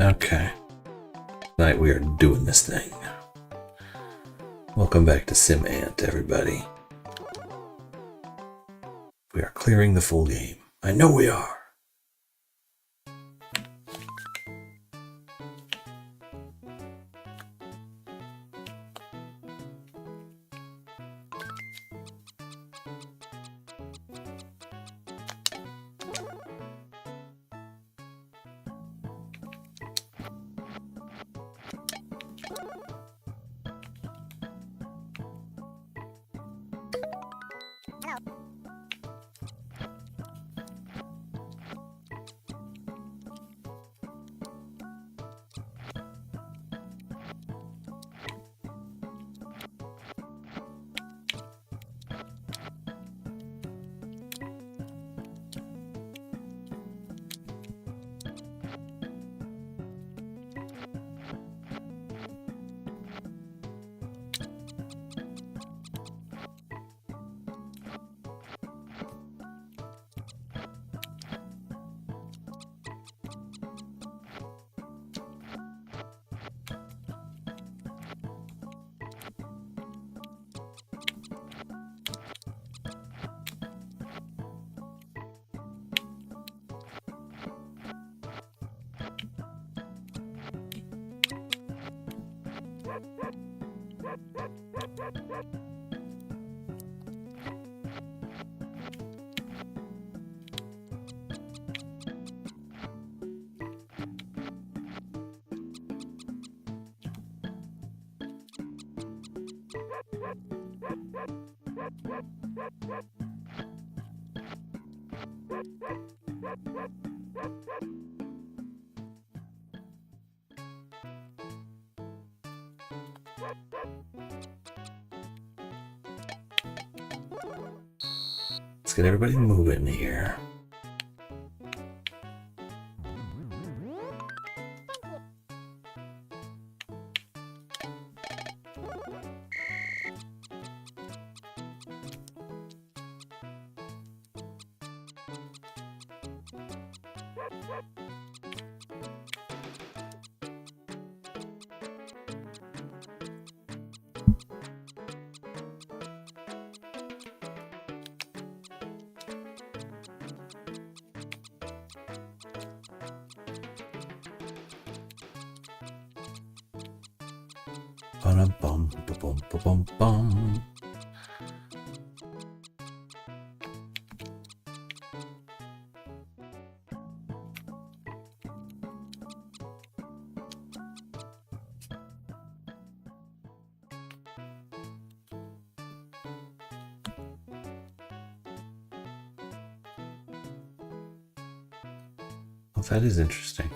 Okay. Tonight we are doing this thing. Welcome back to SimAnt, everybody. We are clearing the full game. I know we are. Let's get everybody moving here. Bum, bum, bum, bum, bum. Well, that is interesting.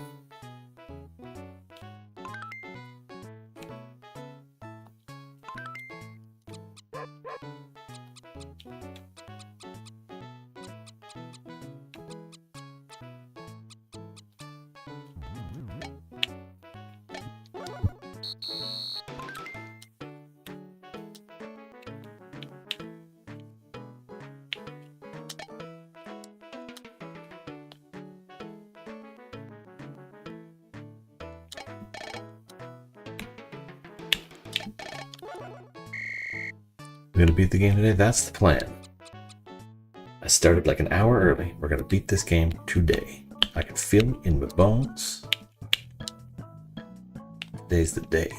We're gonna beat the game today. That's the plan. I started like an hour early. We're gonna beat this game today. I can feel it in my bones. Today's the day.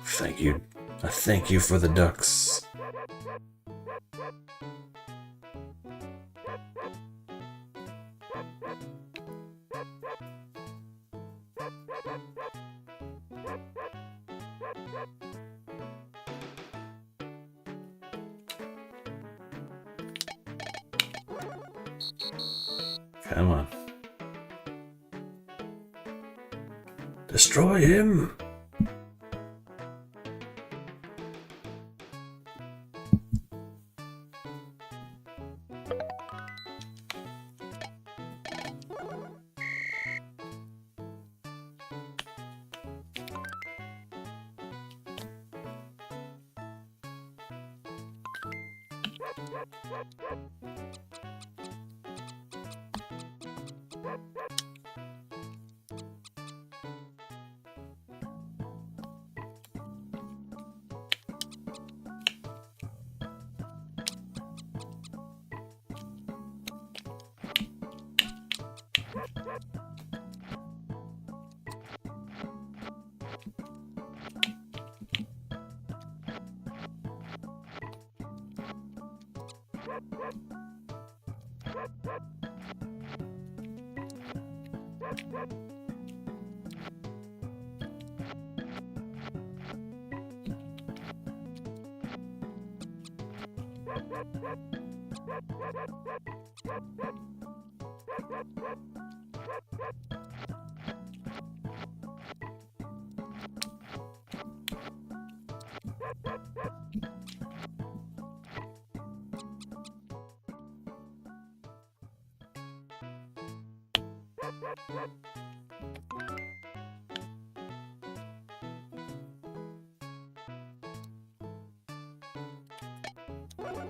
Thank you. I thank you for the ducks. Come on. Destroy him!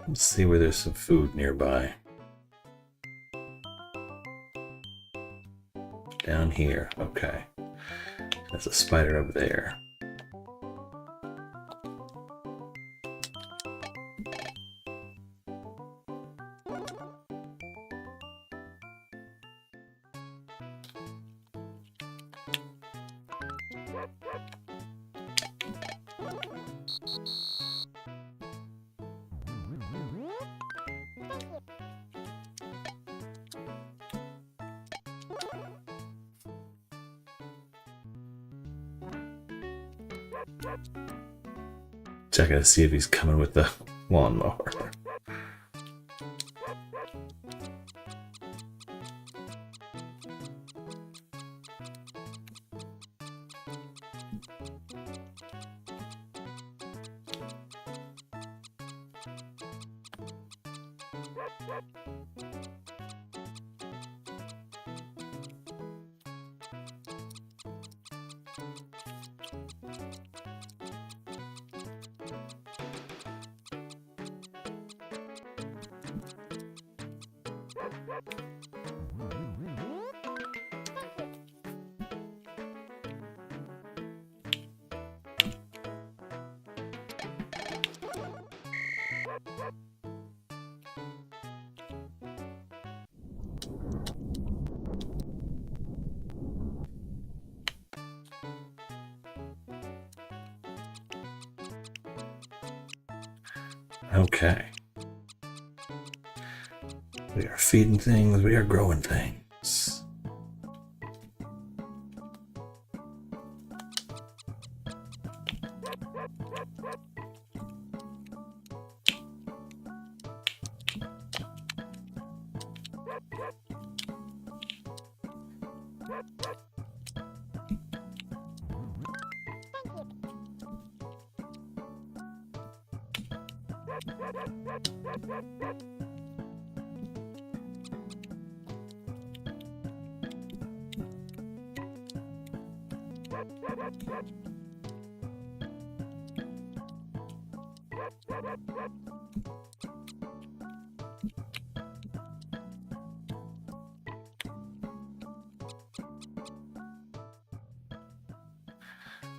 Let's see where there's some food nearby. Down here, okay. There's a spider over there. Checking to see if he's coming with the lawnmower. Okay. We are feeding things, we are growing things.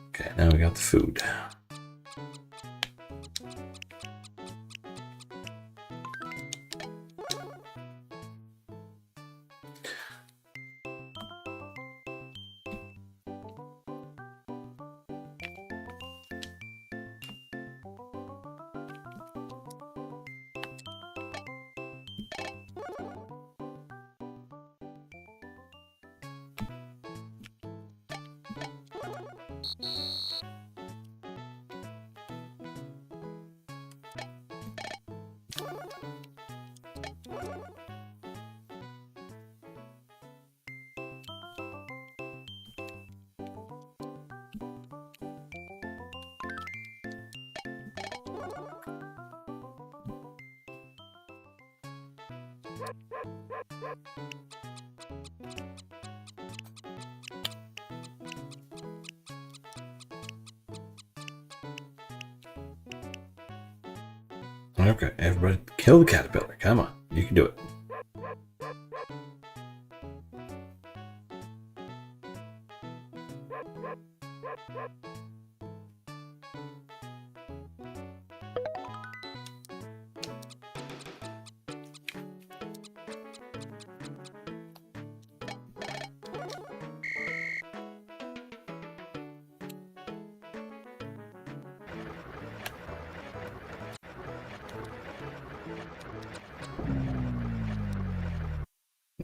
Okay, now we got the food. Okay, everybody kill the caterpillar. Come on, you can do it.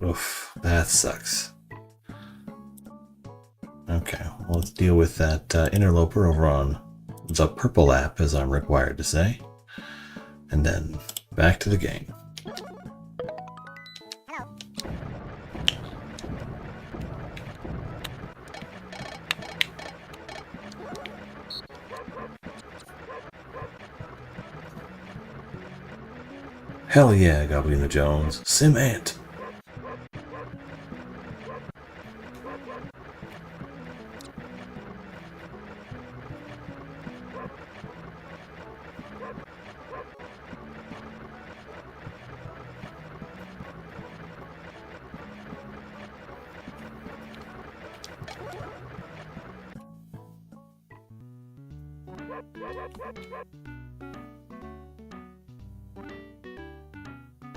Oof, that sucks. Okay, well, let's deal with that interloper over on the purple app, as I'm required to say. And then back to the game. Hell yeah, Goblina Jones. SimAnt!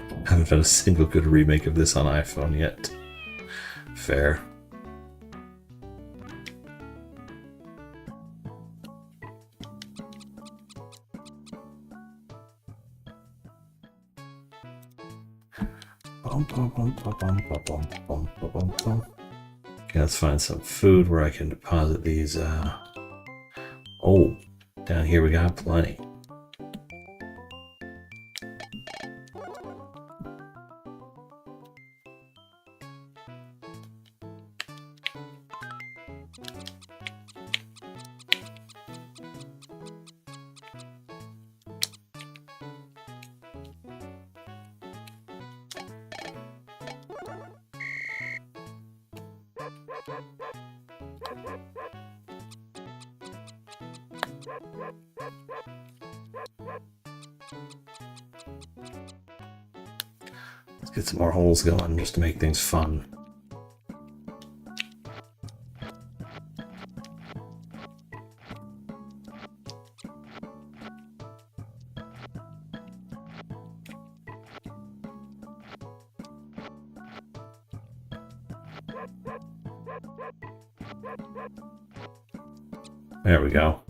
I haven't found a single good remake of this on iPhone yet. Fair. Okay, let's find some food where I can deposit these. Oh, down here we got plenty. Let's get some more holes going just to make things fun. There we go.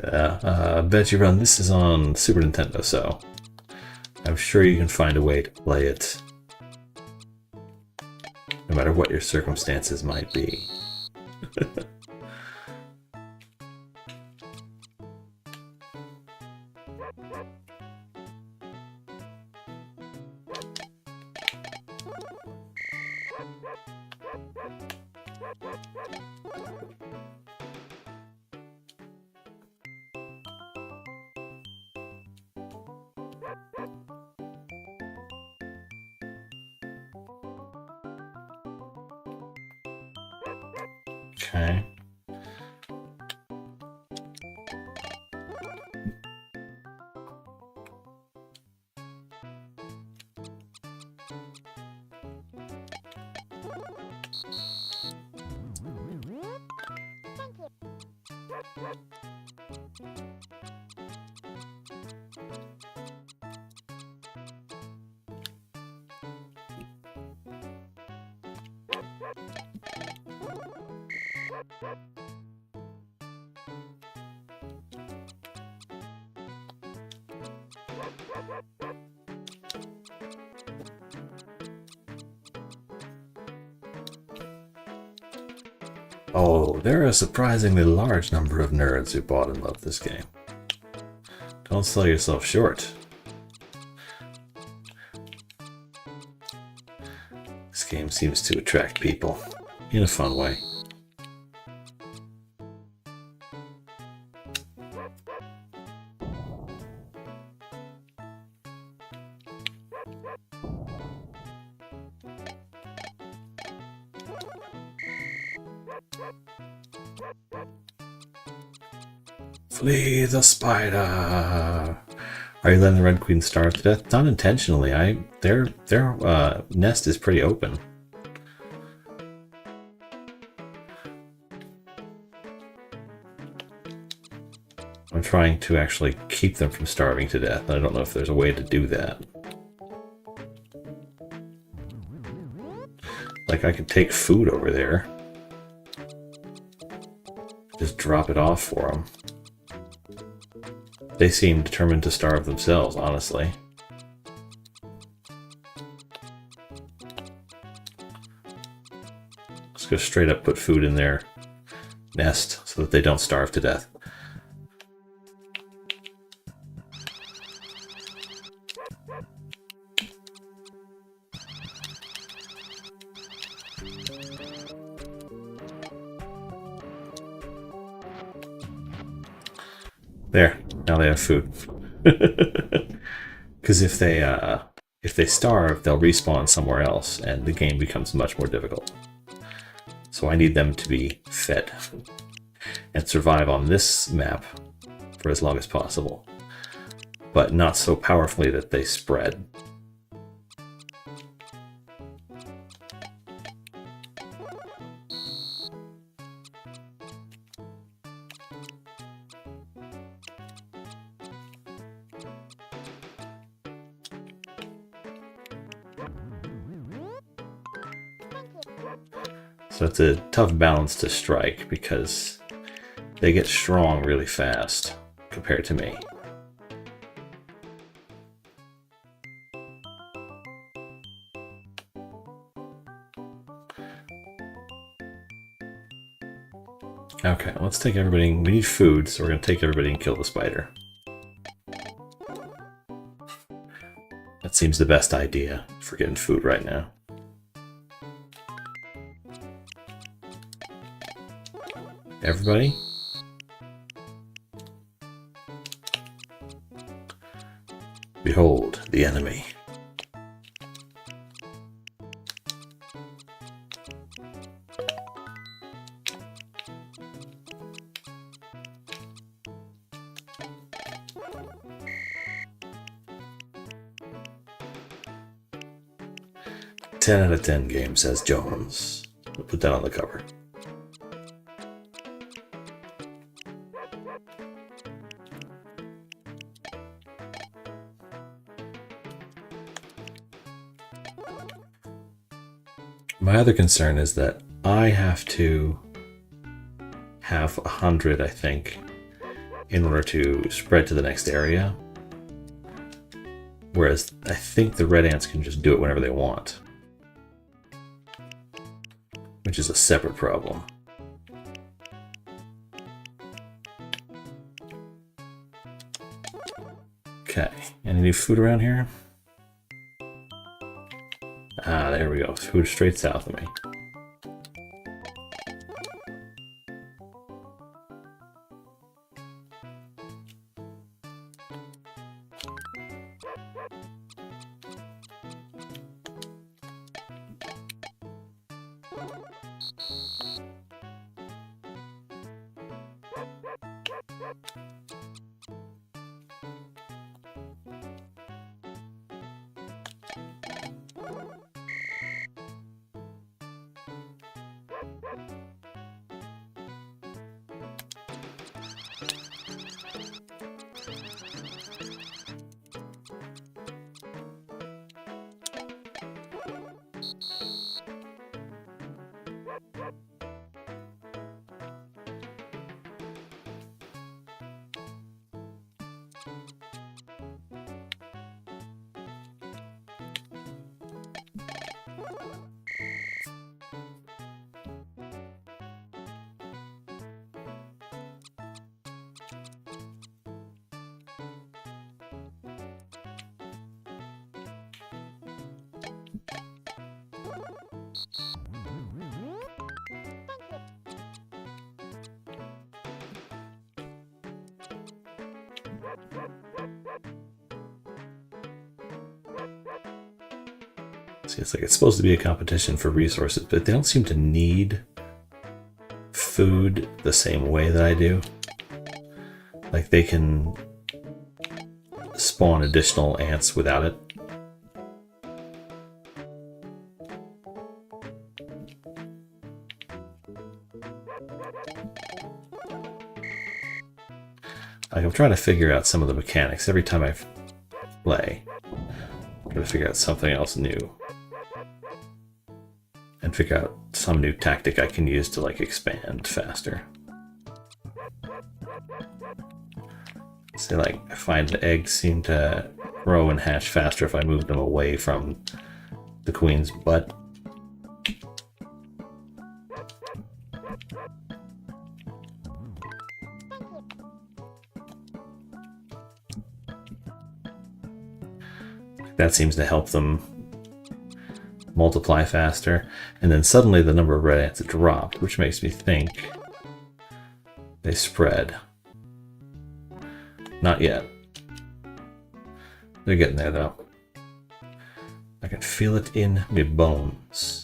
Yeah, I bet you run. This is on Super Nintendo, so I'm sure you can find a way to play it, no matter what your circumstances might be. Okay. Oh, there are a surprisingly large number of nerds who bought and love this game. Don't sell yourself short. This game seems to attract people in a fun way. Flee the spider! Are you letting the Red Queen starve to death? Not intentionally. Their nest is pretty open. I'm trying to actually keep them from starving to death. I don't know if there's a way to do that. Like, I could take food over there. Just drop it off for them. They seem determined to starve themselves, honestly. Let's go straight up put food in their nest so that they don't starve to death. There, now they have food. Because if they starve, they'll respawn somewhere else, and the game becomes much more difficult. So I need them to be fed and survive on this map for as long as possible, but not so powerfully that they spread. So it's a tough balance to strike because they get strong really fast compared to me. Okay, let's take everybody. We need food, so we're going to take everybody and kill the spider. That seems the best idea for getting food right now. Everybody? Behold the enemy. "10 out of 10 game," says Jones. We'll put that on the cover. My other concern is that I have to have 100, I think, in order to spread to the next area. Whereas I think the red ants can just do it whenever they want, which is a separate problem. Okay, any new food around here? Ah, there we go. Food straight south of me. See, it's like it's supposed to be a competition for resources, but they don't seem to need food the same way that I do. Like they can spawn additional ants without it. Like I'm trying to figure out some of the mechanics every time I play. I'm trying to figure out something else new. And figure out some new tactic I can use to like expand faster. So like I find the eggs seem to grow and hatch faster if I move them away from the queen's butt. That seems to help them multiply faster. And then suddenly the number of red ants dropped, which makes me think they spread. Not yet. They're getting there though. I can feel it in my bones.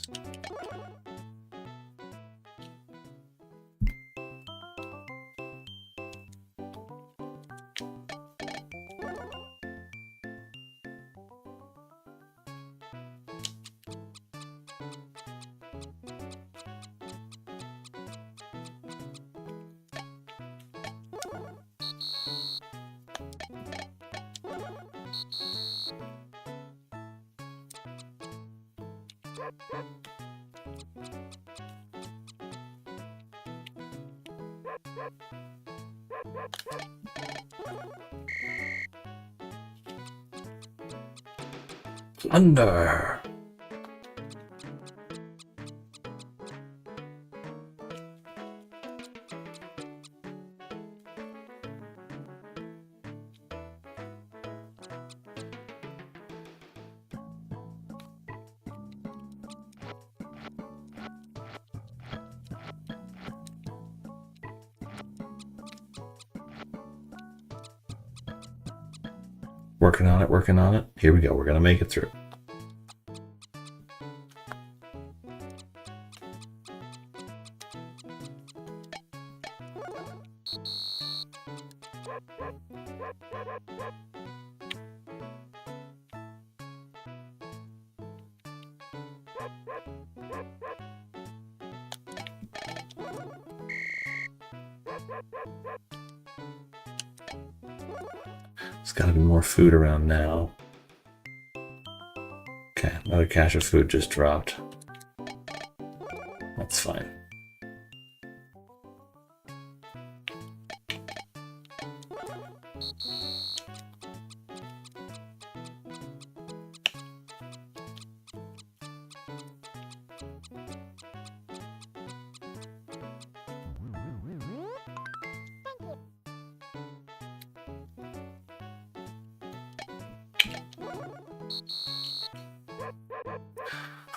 Thunder! Working on it, working on it. Here we go, we're gonna make it through. There's gotta be more food around now. Okay, another cache of food just dropped. That's fine.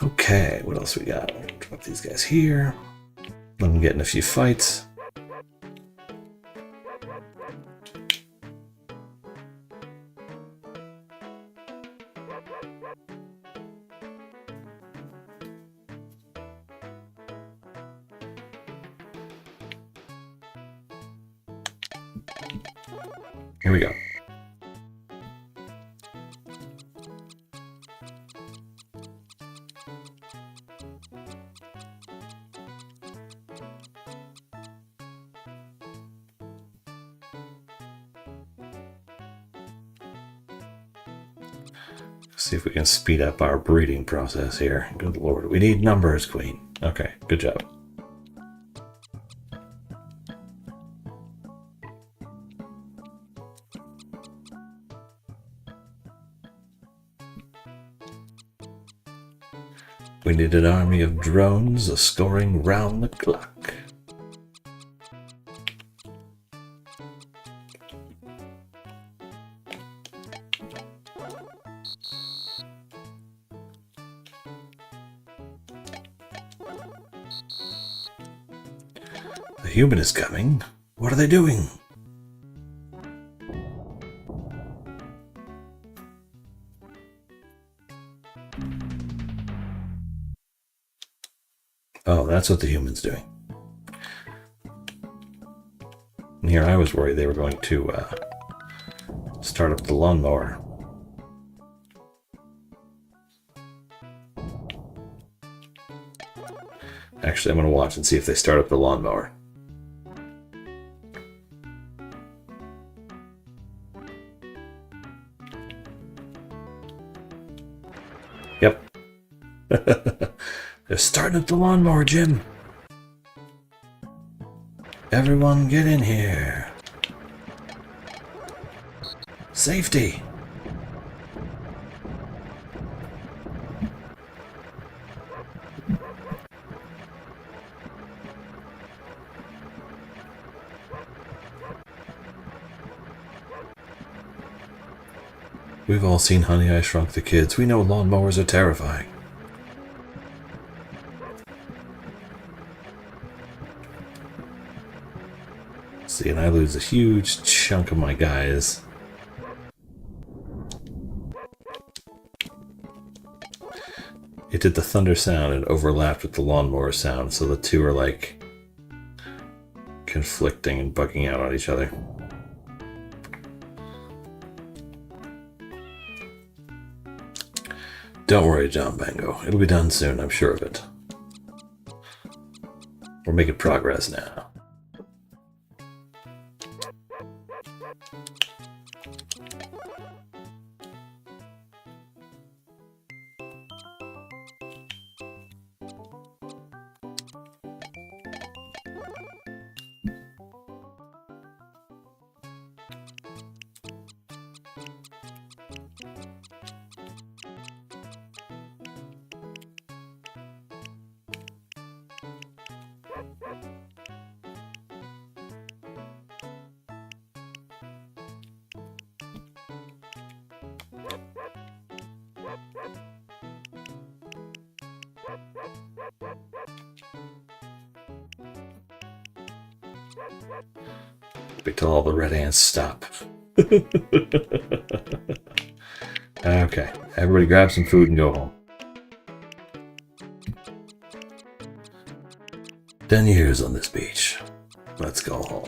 Okay, what else we got? Drop these guys here. Let them get in a few fights. Here we go. See if we can speed up our breeding process here. Good lord, we need numbers, Queen. Okay, good job. We need an army of drones scoring round the clock. The human is coming. What are they doing? Oh, that's what the human's doing. here, I was worried they were going to start up the lawnmower. Actually, I'm going to watch and see if they start up the lawnmower. Yep. They're starting up the lawnmower, Jim. Everyone get in here. Safety. We've all seen Honey, I Shrunk the Kids. We know lawnmowers are terrifying. See, and I lose a huge chunk of my guys. It did the thunder sound and overlapped with the lawnmower sound, so the two are like conflicting and bugging out on each other. Don't worry, John Bango. It'll be done soon, I'm sure of it. We're making progress now. Wait till all the red ants stop. Okay, everybody grab some food and go home. 10 years on this beach. Let's go home.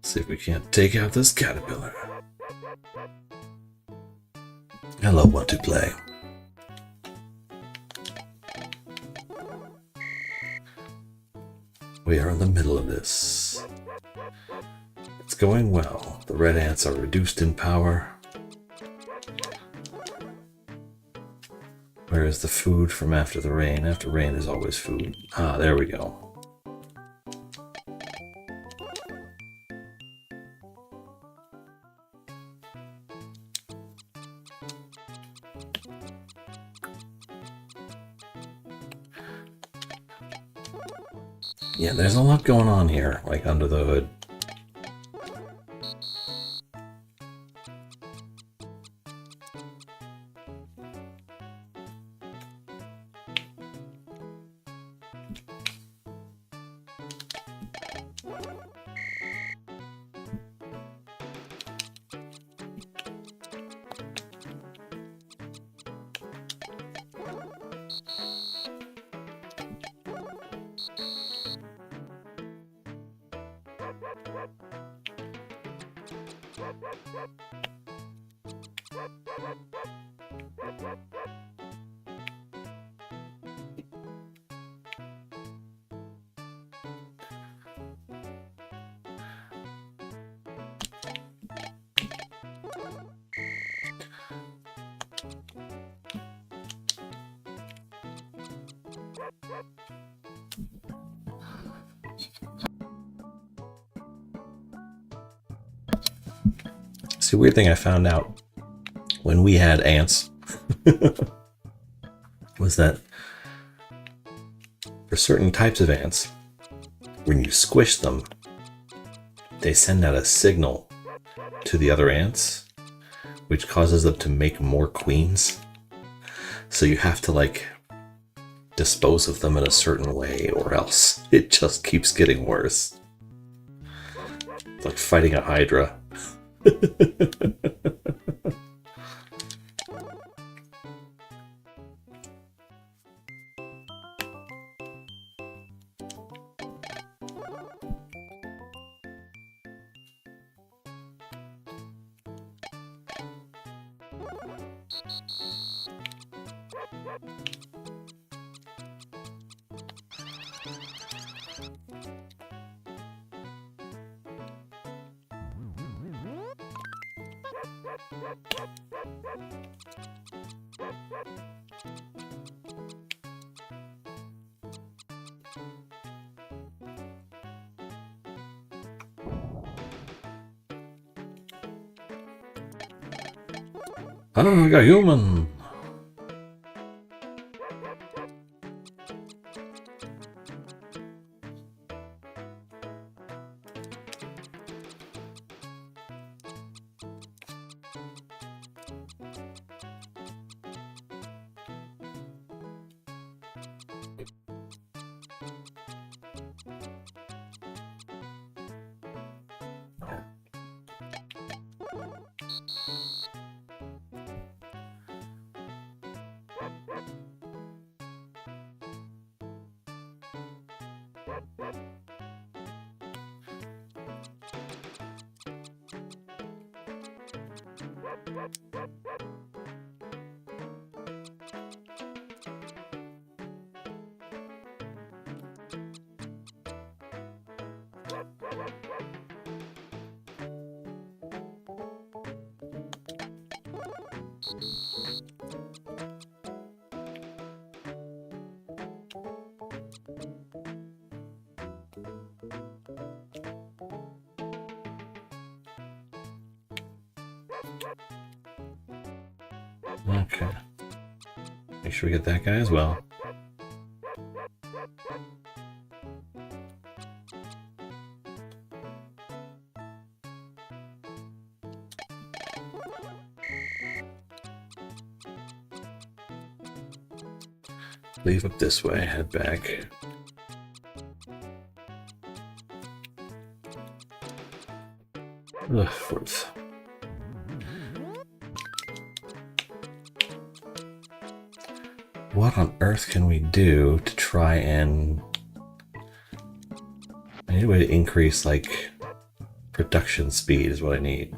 See if we can't take out this caterpillar. Hello, want to play? We are in the middle of this. It's going well. The red ants are reduced in power. Where is the food from after the rain? After rain is always food. Ah, there we go. Yeah, there's a lot going on here, like under the hood. See, weird thing I found out when we had ants was that for certain types of ants, when you squish them, they send out a signal to the other ants, which causes them to make more queens. So you have to like dispose of them in a certain way, or else it just keeps getting worse. It's like fighting a hydra. Oh, I got human! Okay. Make sure we get that guy as well. Leave up this way, head back. Ugh, fourth. What on earth can we do to try and... I need a way to increase, like, production speed is what I need.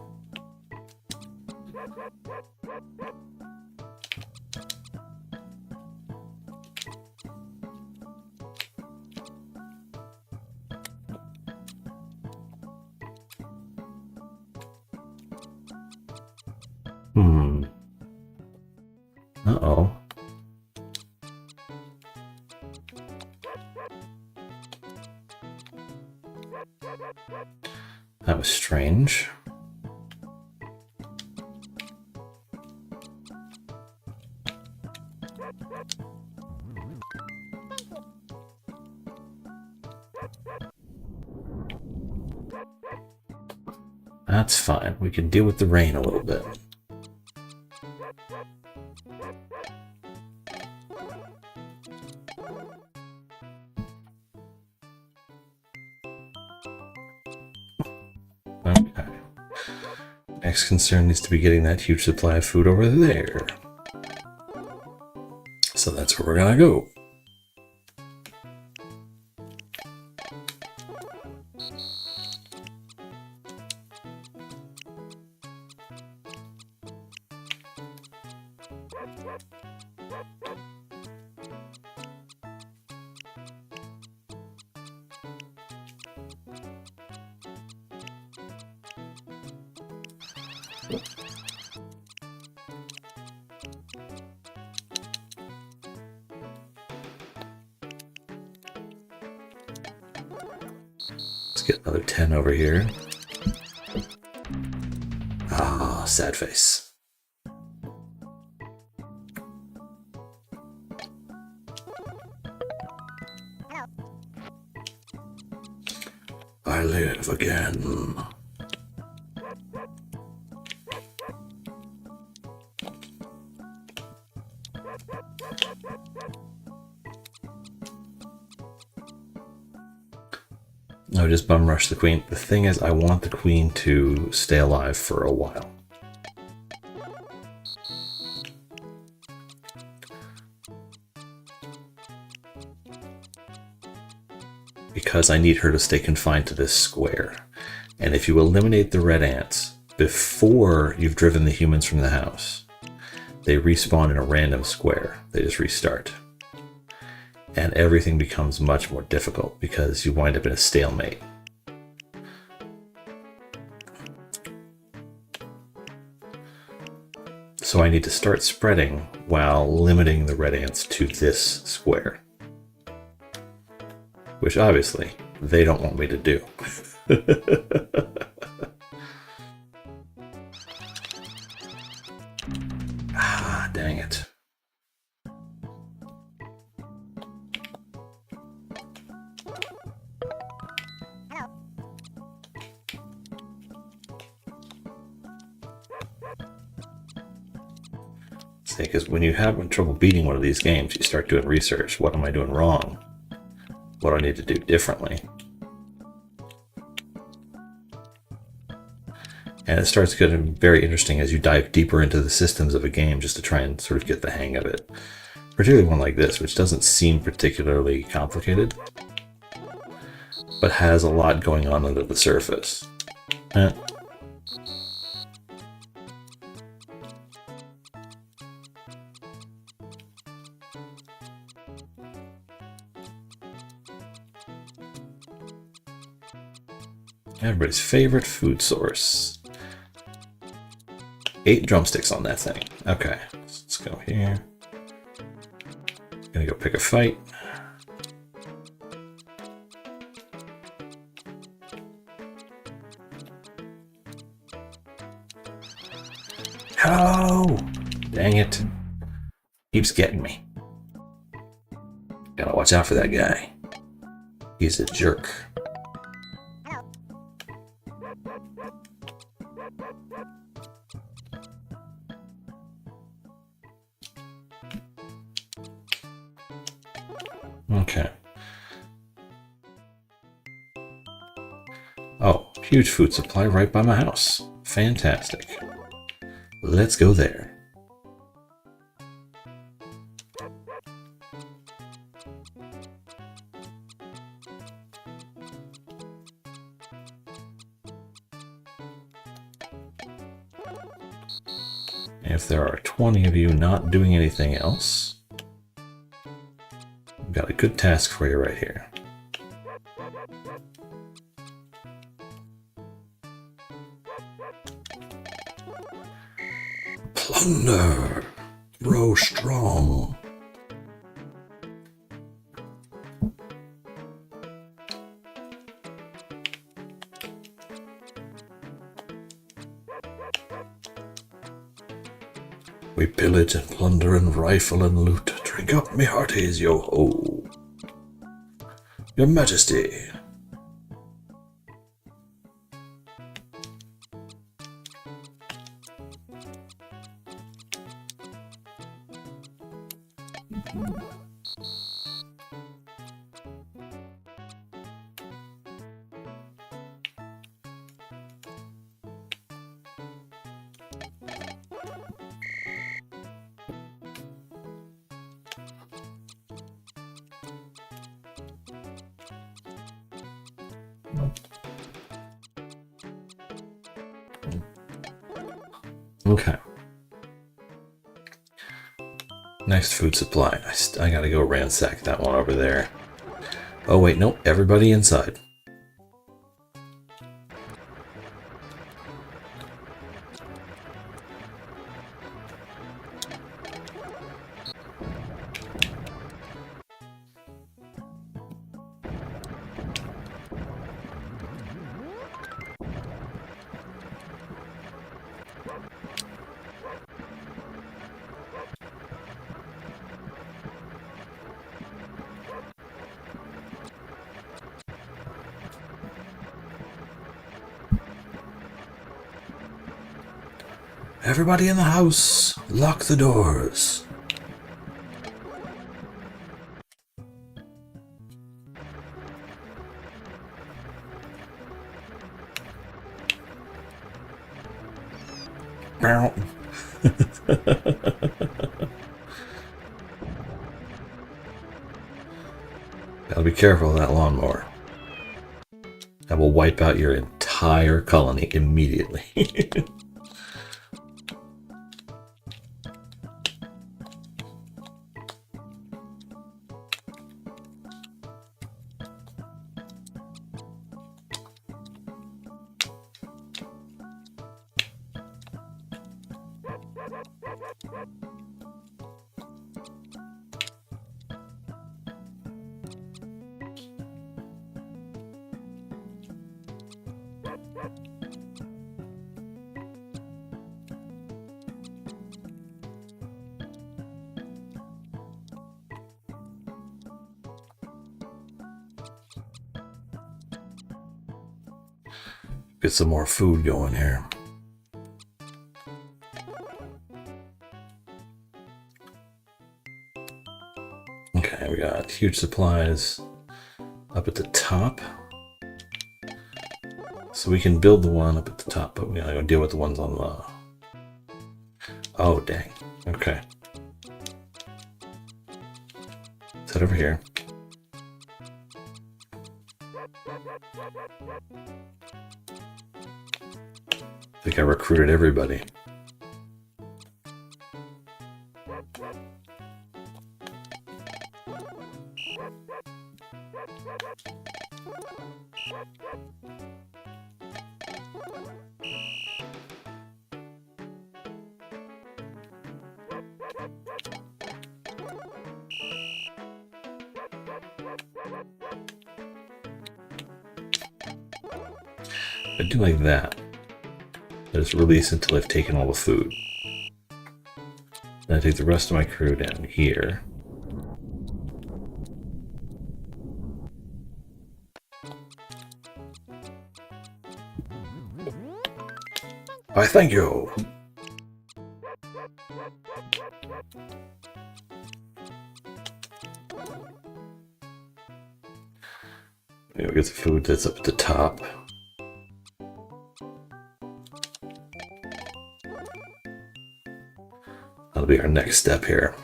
Uh-oh. That was strange. That's fine. We can deal with the rain a little bit. Okay. Next concern needs to be getting that huge supply of food over there. So that's where we're gonna go. Let's get another 10 over here. Ah. sad face. I live again. No, just bum rush the queen. The thing is, I want the queen to stay alive for a while. Because I need her to stay confined to this square. And if you eliminate the red ants before you've driven the humans from the house, they respawn in a random square. They just restart. And everything becomes much more difficult because you wind up in a stalemate. So I need to start spreading while limiting the red ants to this square. Which obviously they don't want me to do. Ah, dang it. Because when you have trouble beating one of these games, you start doing research. What am I doing wrong? What do I need to do differently? And it starts getting very interesting as you dive deeper into the systems of a game just to try and sort of get the hang of it. Particularly one like this, which doesn't seem particularly complicated, but has a lot going on under the surface. Everybody's favorite food source. 8 drumsticks on that thing. Okay, let's go here. Gonna go pick a fight. Oh, dang it. Keeps getting me. Gotta watch out for that guy. He's a jerk. Okay. Oh, huge food supply right by my house. Fantastic. Let's go there. If there are 20 of you not doing anything else, I've got a good task for you right here. Plunder! Grow strong! We pillage and plunder and rifle and loot. Drink up, me hearties, yo-ho! Your Majesty! Okay. Next food supply. I gotta go ransack that one over there. Oh wait, nope, everybody inside. Everybody in the house, lock the doors. Gotta be careful of that lawnmower. That will wipe out your entire colony immediately. Get some more food going here. Okay, we got huge supplies up at the top. So we can build the one up at the top, but we gotta go deal with the ones on the... Oh, dang. Okay. Set over here. I think I recruited everybody. I do like that. Let us release until I've taken all the food. Then I take the rest of my crew down here. I thank you. We'll get the food that's up at the top. That'll be our next step here.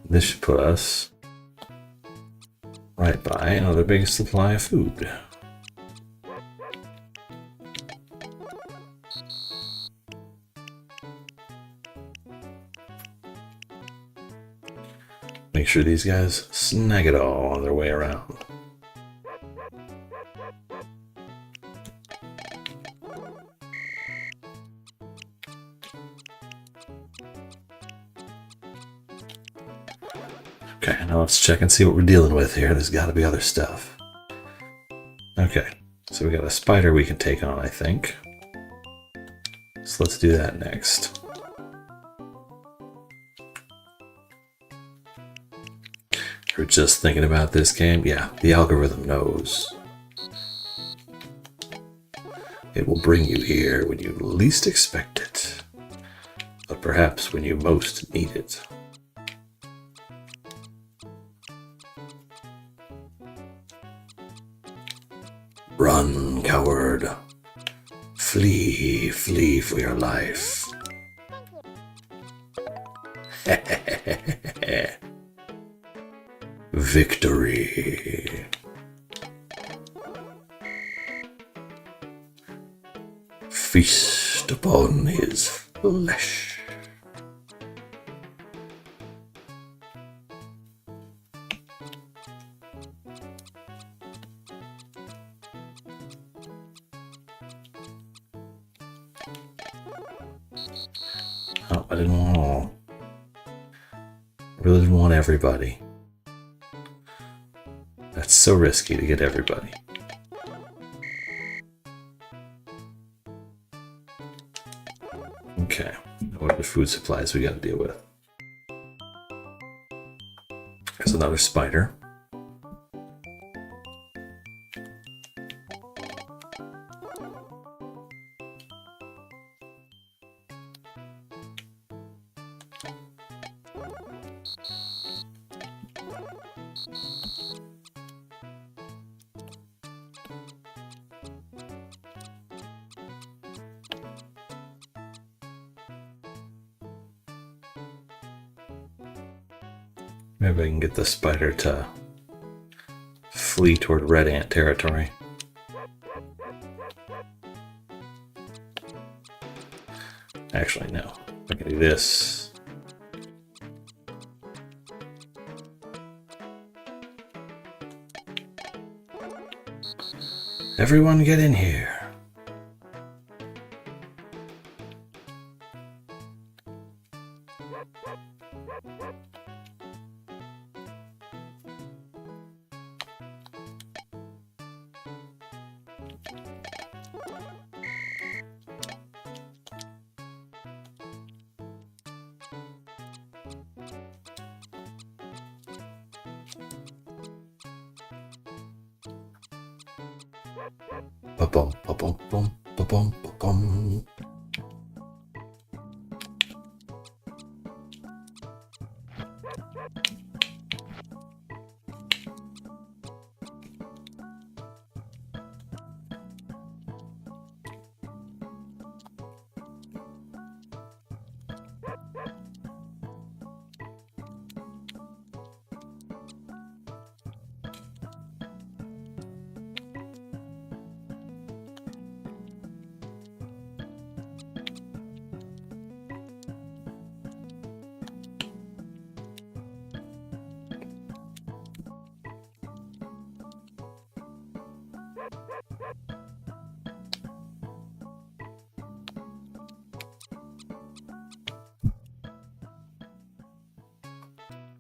This should put us right by another big supply of food. Make sure these guys snag it all on their way around. Okay, now let's check and see what we're dealing with here. There's got to be other stuff. Okay, so we got a spider we can take on, I think. So let's do that next. We're just thinking about this game. Yeah, the algorithm knows. It will bring you here when you least expect it, but perhaps when you most need it. Run, coward. Flee, flee for your life. Victory. Feast upon his flesh. Oh, I didn't want all. I really didn't want everybody. That's so risky to get everybody. Okay, what are the food supplies we got to deal with? There's another spider. Maybe I can get the spider to flee toward red ant territory. Actually, no. I can do this. Everyone get in here. Ba-bum, ba-bum, bum, ba-bum, ba-bum.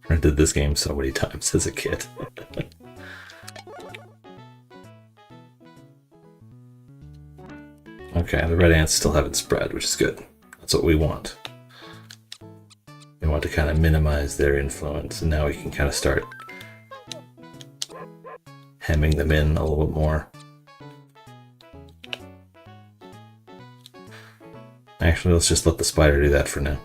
I did this game so many times as a kid. Okay, the red ants still haven't spread, which is good. That's what we want. We want to kind of minimize their influence, and now we can kind of start hemming them in a little bit more. Actually, let's just let the spider do that for now.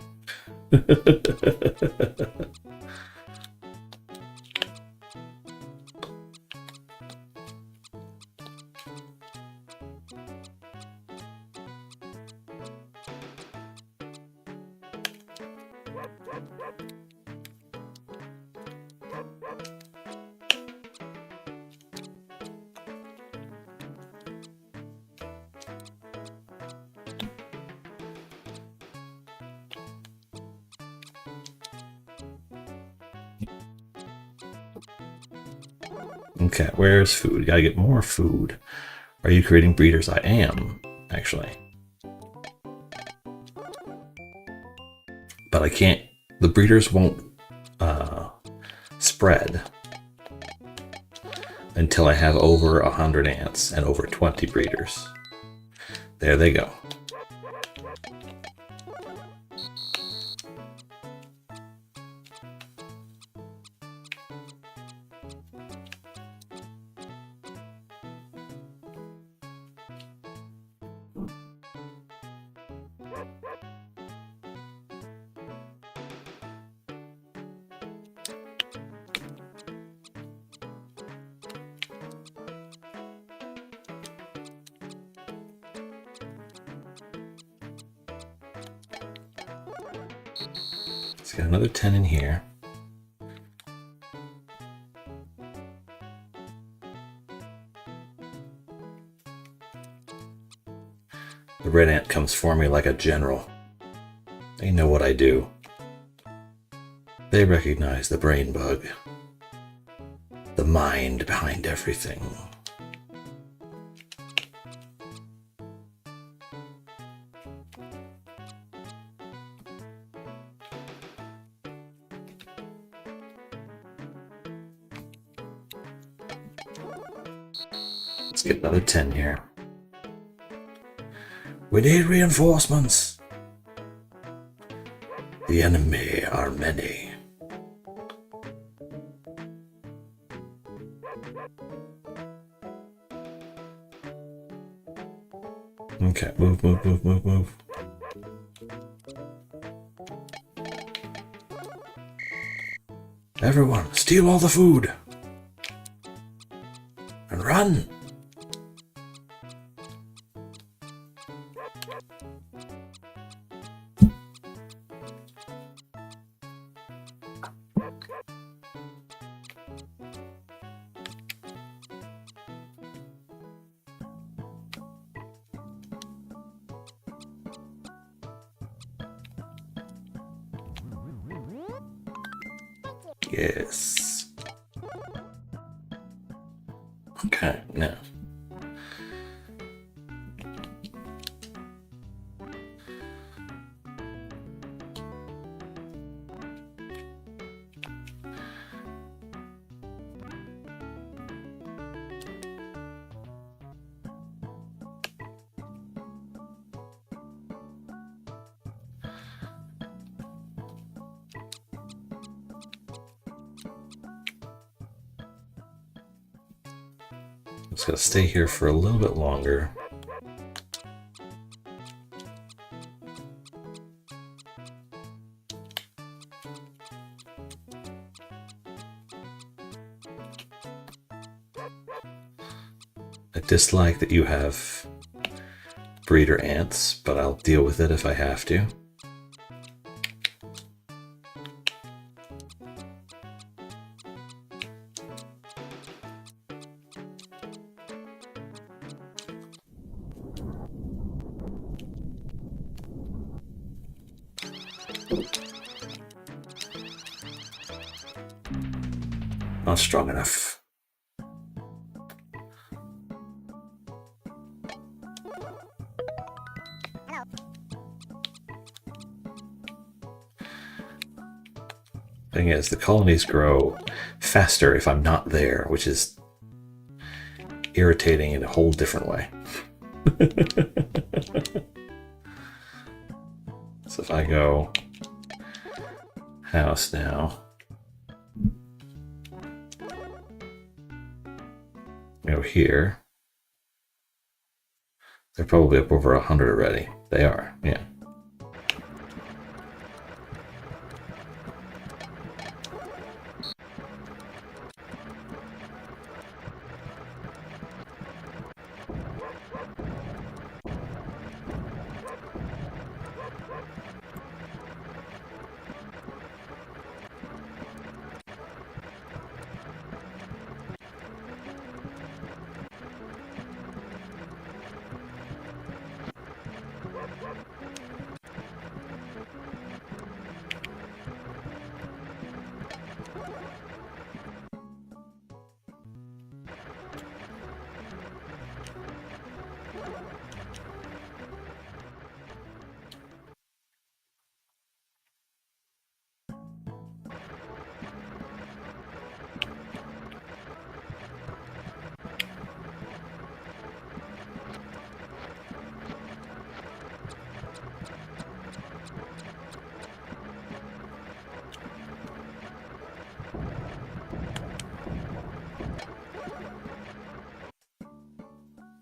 Okay, where's food? Gotta get more food. Are you creating breeders? I am, actually. But I can't, the breeders won't spread until I have over 100 ants and over 20 breeders. There they go. Let's get another 10 in here. The red ant comes for me like a general. They know what I do. They recognize the brain bug. The mind behind everything. Let's get another 10 here. We need reinforcements. The enemy are many. Okay, move, move, move, move, move. Everyone, steal all the food. And run. Yes. Okay, now. I'm just gonna stay here for a little bit longer. I dislike that you have breeder ants, but I'll deal with it if I have to. Not strong enough. Thing is, the colonies grow faster if I'm not there, which is irritating in a whole different way. So if I go house now, go here, they're probably up over 100 already. They are, yeah.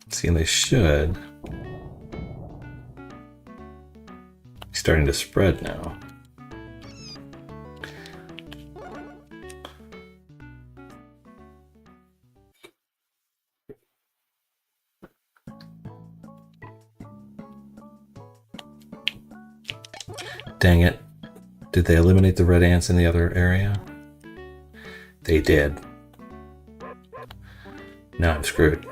See, and they should be starting to spread now. Dang it. Did they eliminate the red ants in the other area? They did. Now I'm screwed.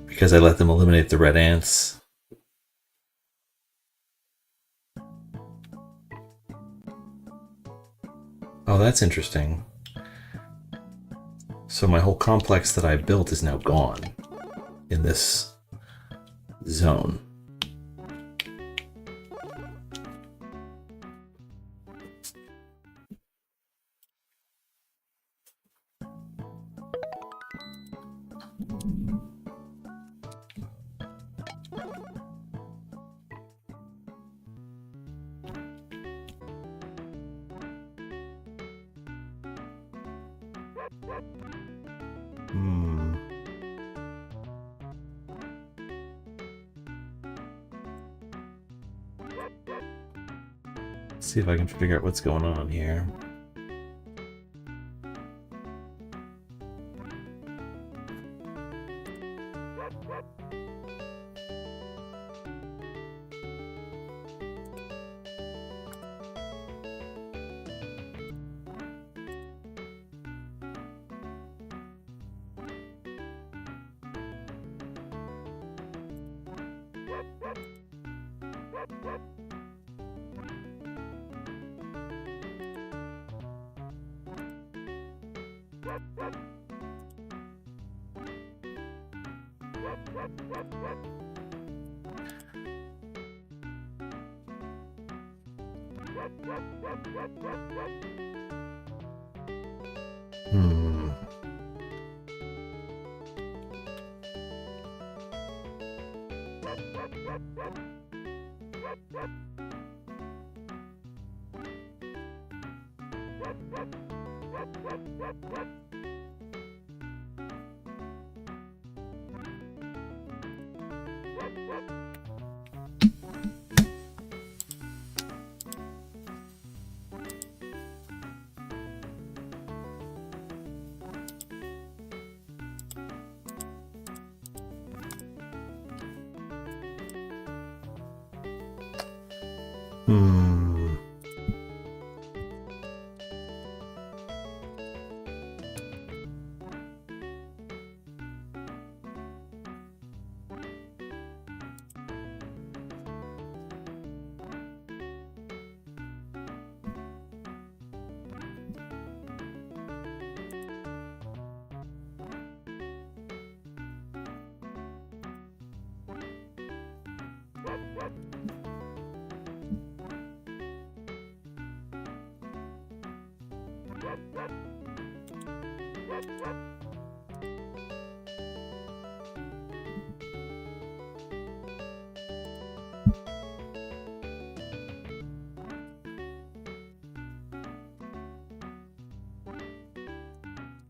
Because I let them eliminate the red ants. Oh, that's interesting. So my whole complex that I built is now gone in this zone. Let's see if I can figure out what's going on here.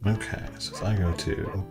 Okay, so if I go to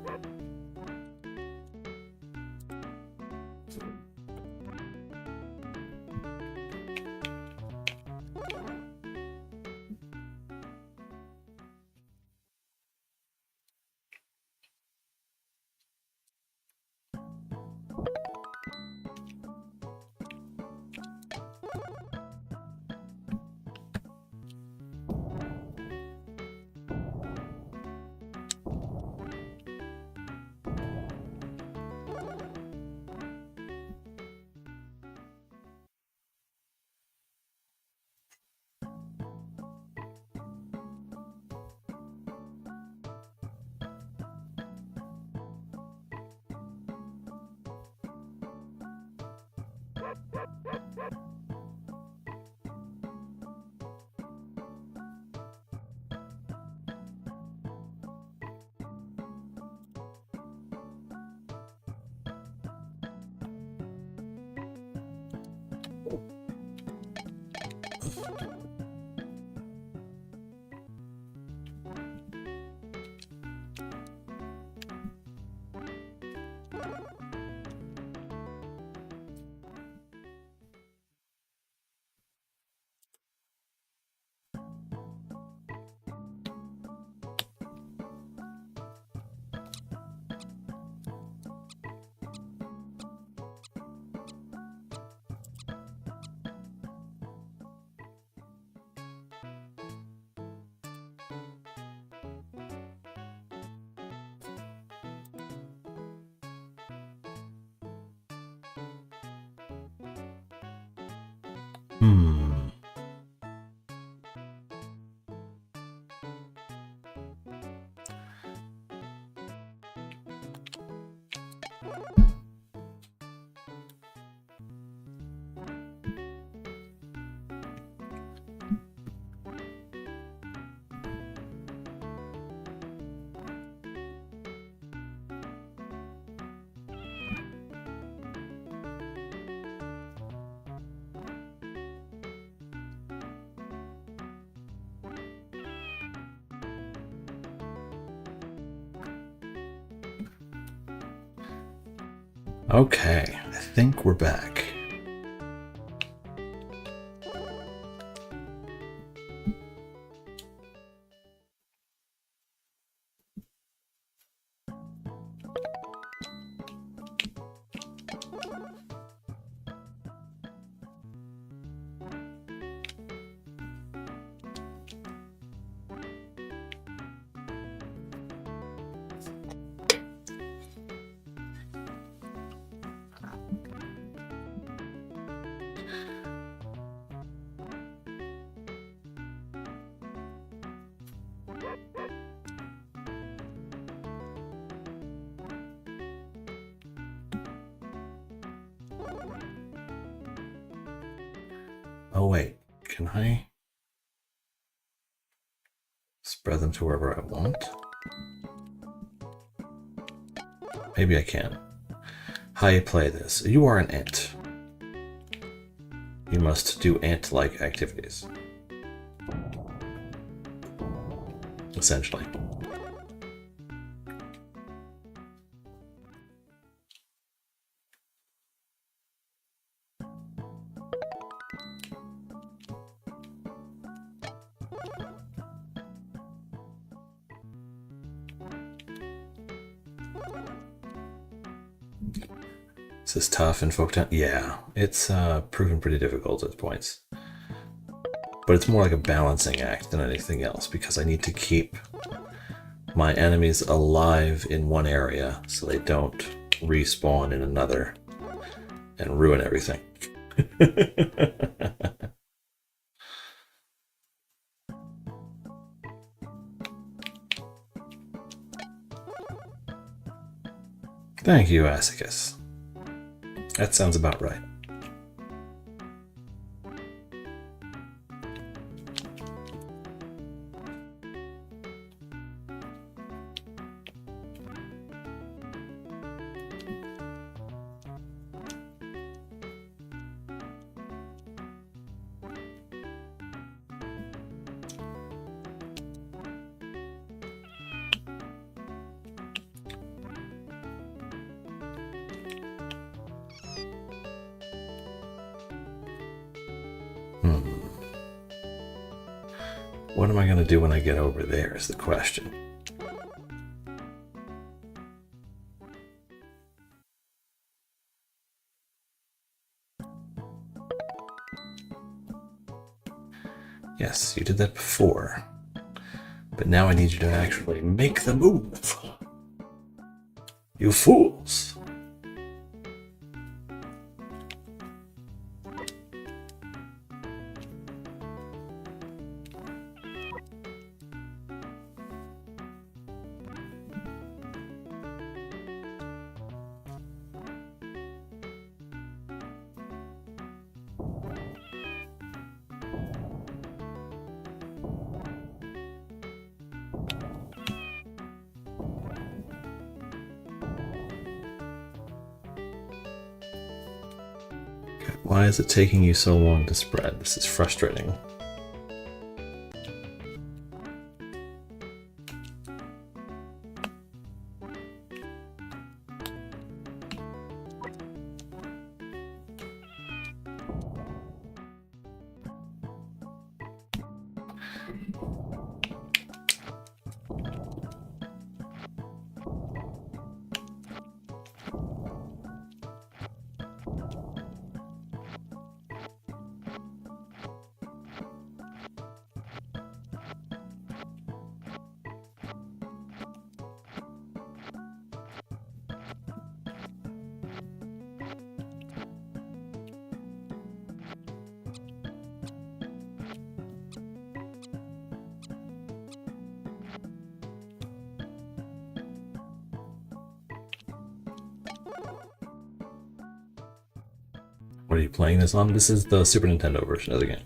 Okay, I think we're back. Oh wait, can I spread them to wherever I want? Maybe I can. How you play this? You are an ant. You must do ant-like activities. Essentially. This is tough in Folktown. Yeah, it's proven pretty difficult at points. But it's more like a balancing act than anything else, because I need to keep my enemies alive in one area so they don't respawn in another and ruin everything. Thank you, Asicus. That sounds about right. What am I going to do when I get over there is the question. Yes, you did that before. But now I need you to actually make the move. You fools! Why is it taking you so long to spread? This is frustrating. What are you playing this on? This is the Super Nintendo version of the game.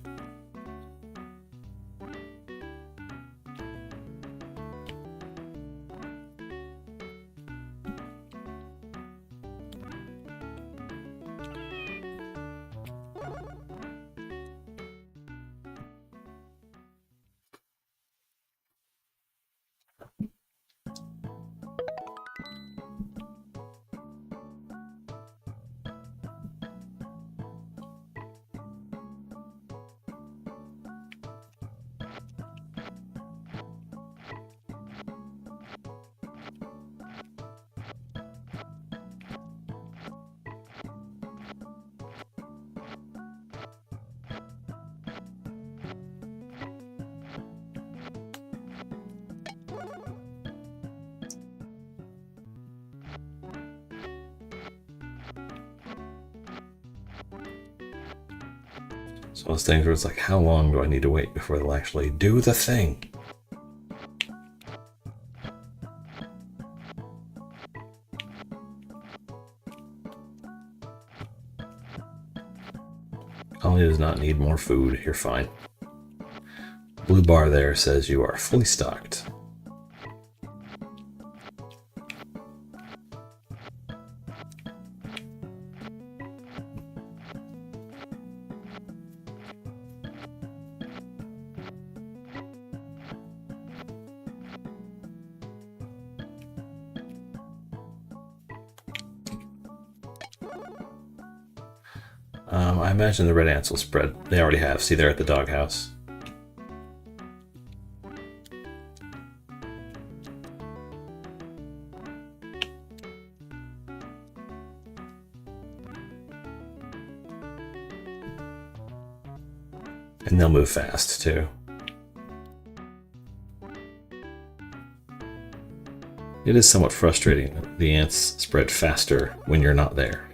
So those things where it's like, how long do I need to wait before they'll actually do the thing? colony does not need more food. You're fine. Blue bar there says you are fully stocked. I imagine the red ants will spread. They already have. See, they're at the doghouse. And they'll move fast, too. It is somewhat frustrating that the ants spread faster when you're not there.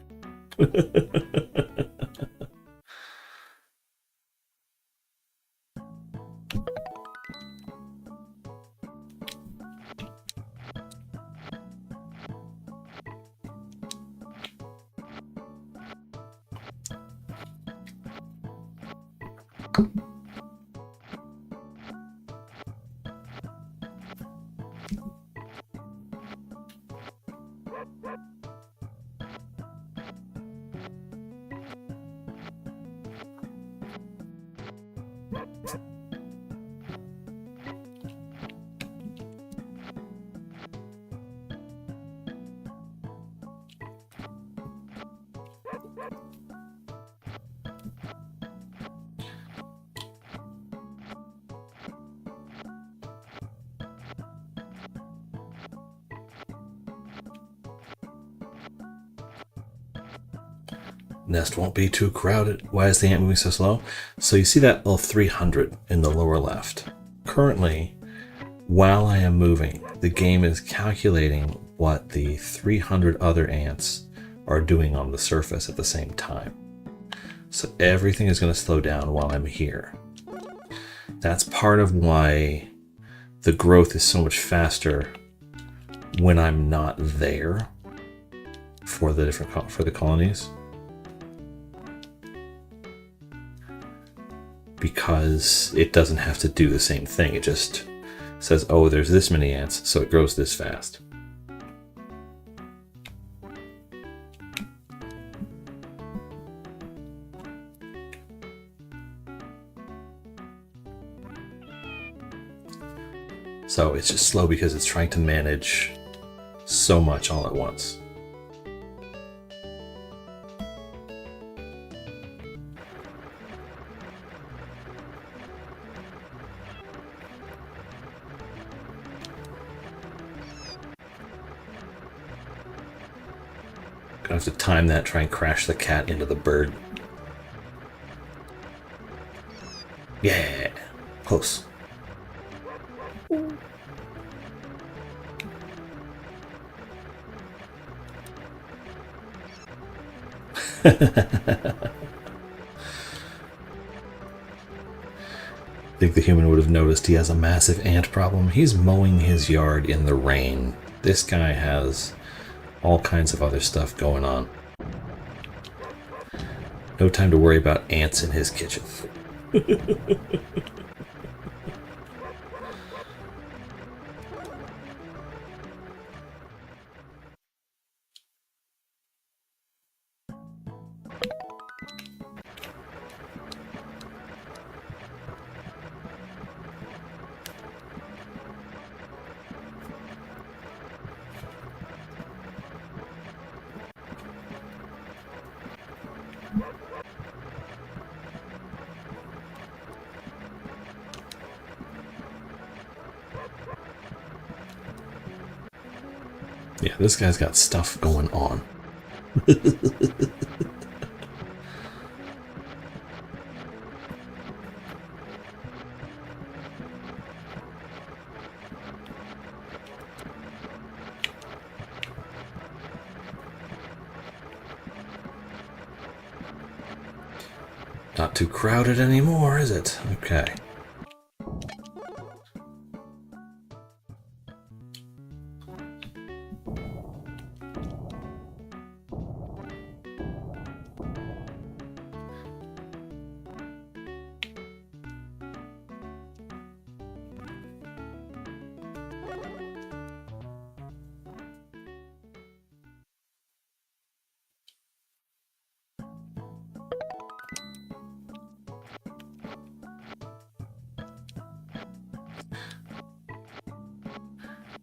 Nest won't be too crowded. Why is the ant moving so slow? So you see that little 300 in the lower left. Currently, while I am moving, the game is calculating what the 300 other ants are doing on the surface at the same time. So everything is going to slow down while I'm here. That's part of why the growth is so much faster when I'm not there for the colonies. Because it doesn't have to do the same thing. It just says, oh, there's this many ants, so it grows this fast. So it's just slow because it's trying to manage so much all at once. Gonna have to time that, try and crash the cat into the bird. Yeah, close. I think the human would have noticed he has a massive ant problem. He's mowing his yard in the rain. This guy has all kinds of other stuff going on. No time to worry about ants in his kitchen. Yeah, this guy's got stuff going on. Not too crowded anymore, is it? Okay.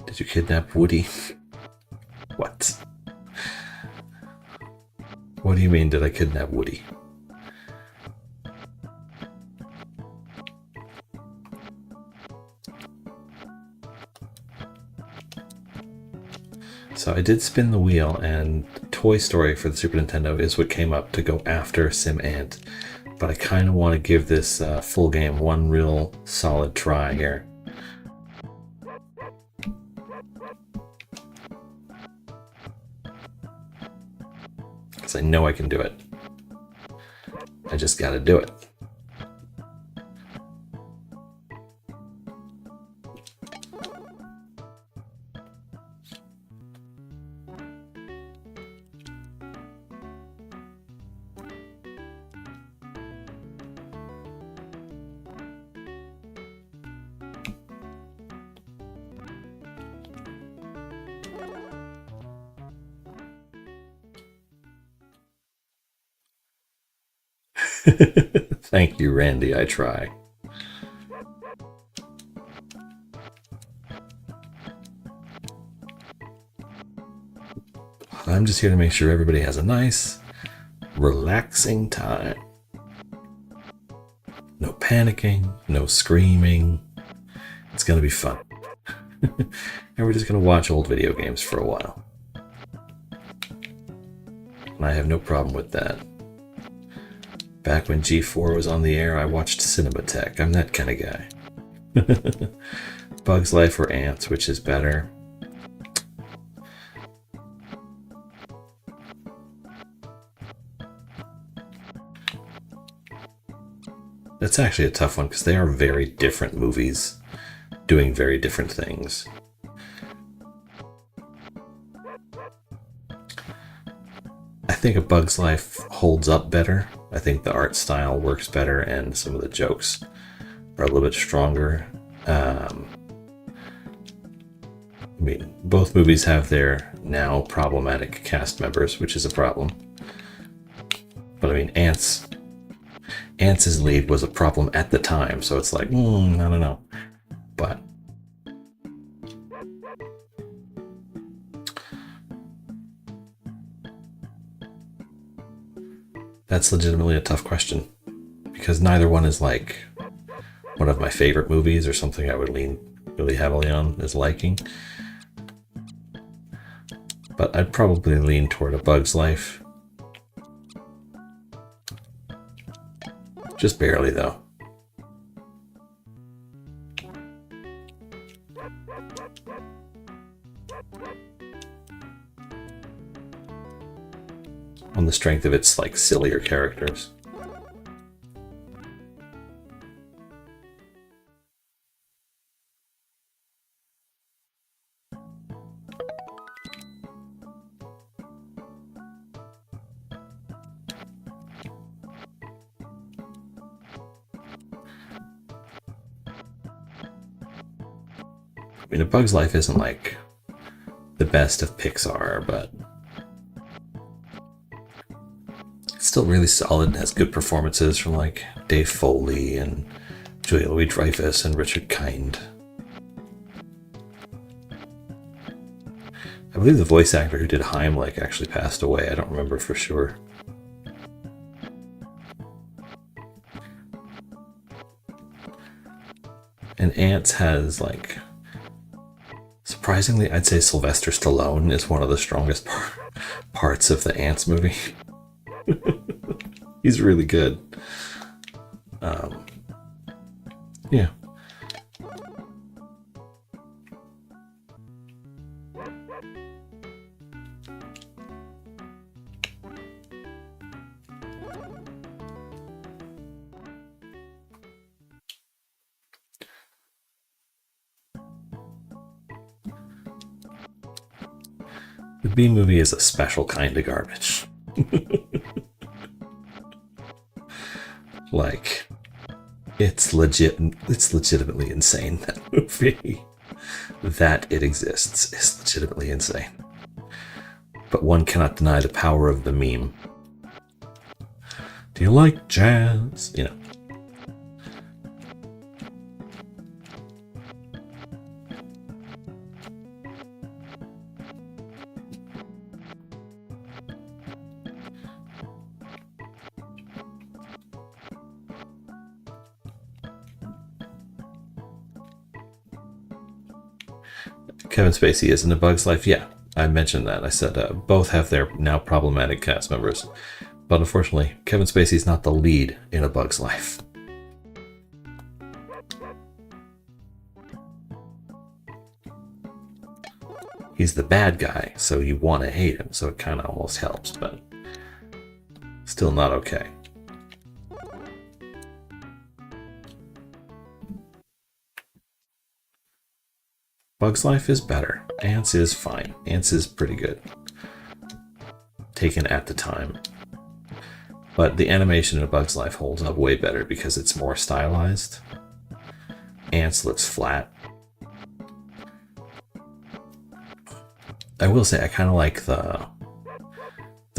Did you kidnap Woody? What? What do you mean, did I kidnap Woody? So I did spin the wheel, and Toy Story for the Super Nintendo is what came up to go after SimAnt. But I kind of want to give this full game one real solid try here. Because I know I can do it. I just got to do it. Thank you, Randy. I try. I'm just here to make sure everybody has a nice, relaxing time. No panicking, no screaming. It's going to be fun. And we're just going to watch old video games for a while. And I have no problem with that. Back when G4 was on the air, I watched Cinematech. I'm that kind of guy. Bugs Life or Ants, which is better? That's actually a tough one because they are very different movies doing very different things. I think A Bug's Life holds up better. I think the art style works better and some of the jokes are a little bit stronger. I mean, both movies have their now problematic cast members, which is a problem. But I mean, Ants' lead was a problem at the time, so it's like, I don't know. But that's legitimately a tough question because neither one is like one of my favorite movies or something I would lean really heavily on as liking. But I'd probably lean toward A Bug's Life. Just barely, though. On the strength of its, like, sillier characters. I mean, A Bug's Life isn't like the best of Pixar, but it's still really solid and has good performances from like Dave Foley and Julia Louis-Dreyfus and Richard Kind. I believe the voice actor who did Heimlich actually passed away. I don't remember for sure. And Ants has like, surprisingly, I'd say Sylvester Stallone is one of the strongest parts of the Ants movie. He's really good. Yeah. The B movie is a special kind of garbage. Like, it's legitimately insane, that movie. That it exists is legitimately insane. But one cannot deny the power of the meme. Do you like jazz? You know. Kevin Spacey is in A Bug's Life. Yeah, I mentioned that. I said both have their now problematic cast members. But unfortunately, Kevin Spacey's not the lead in A Bug's Life. He's the bad guy, so you want to hate him, so it kind of almost helps, but still not okay. Bug's Life is better. Ants is fine. Ants is pretty good. Taken at the time. But the animation in A Bug's Life holds up way better because it's more stylized. Ants looks flat. I will say I kind of like the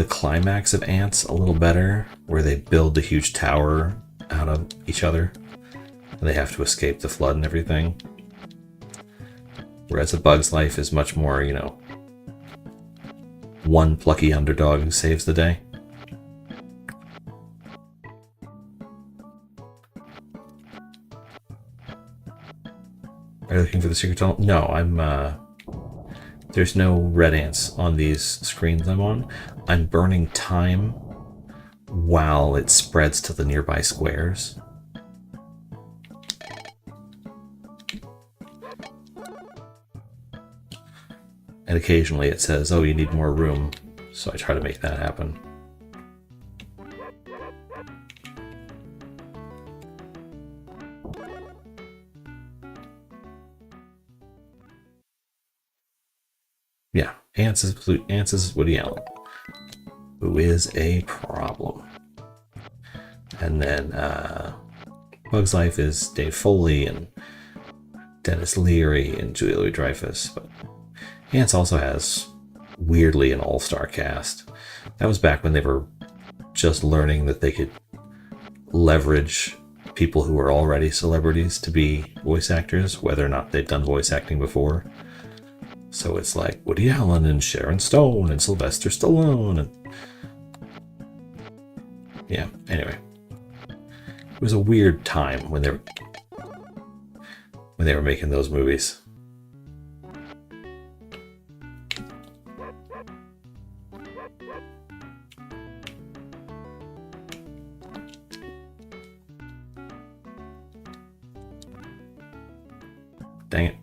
climax of Ants a little better, where they build a huge tower out of each other and they have to escape the flood and everything. Whereas A Bug's Life is much more, you know, one plucky underdog who saves the day. Are you looking for the secret tunnel? No, I'm there's no red ants on these screens I'm on. I'm burning time while it spreads to the nearby squares. And occasionally it says, oh, you need more room. So I try to make that happen. Yeah, Ants is Woody Allen, who is a problem. And then Bug's Life is Dave Foley and Dennis Leary and Julia Louis-Dreyfus. But Ants also has, weirdly, an all-star cast. That was back when they were just learning that they could leverage people who were already celebrities to be voice actors, whether or not they'd done voice acting before. So it's like Woody Allen and Sharon Stone and Sylvester Stallone. And yeah, anyway. It was a weird time when they were making those movies. Dang it.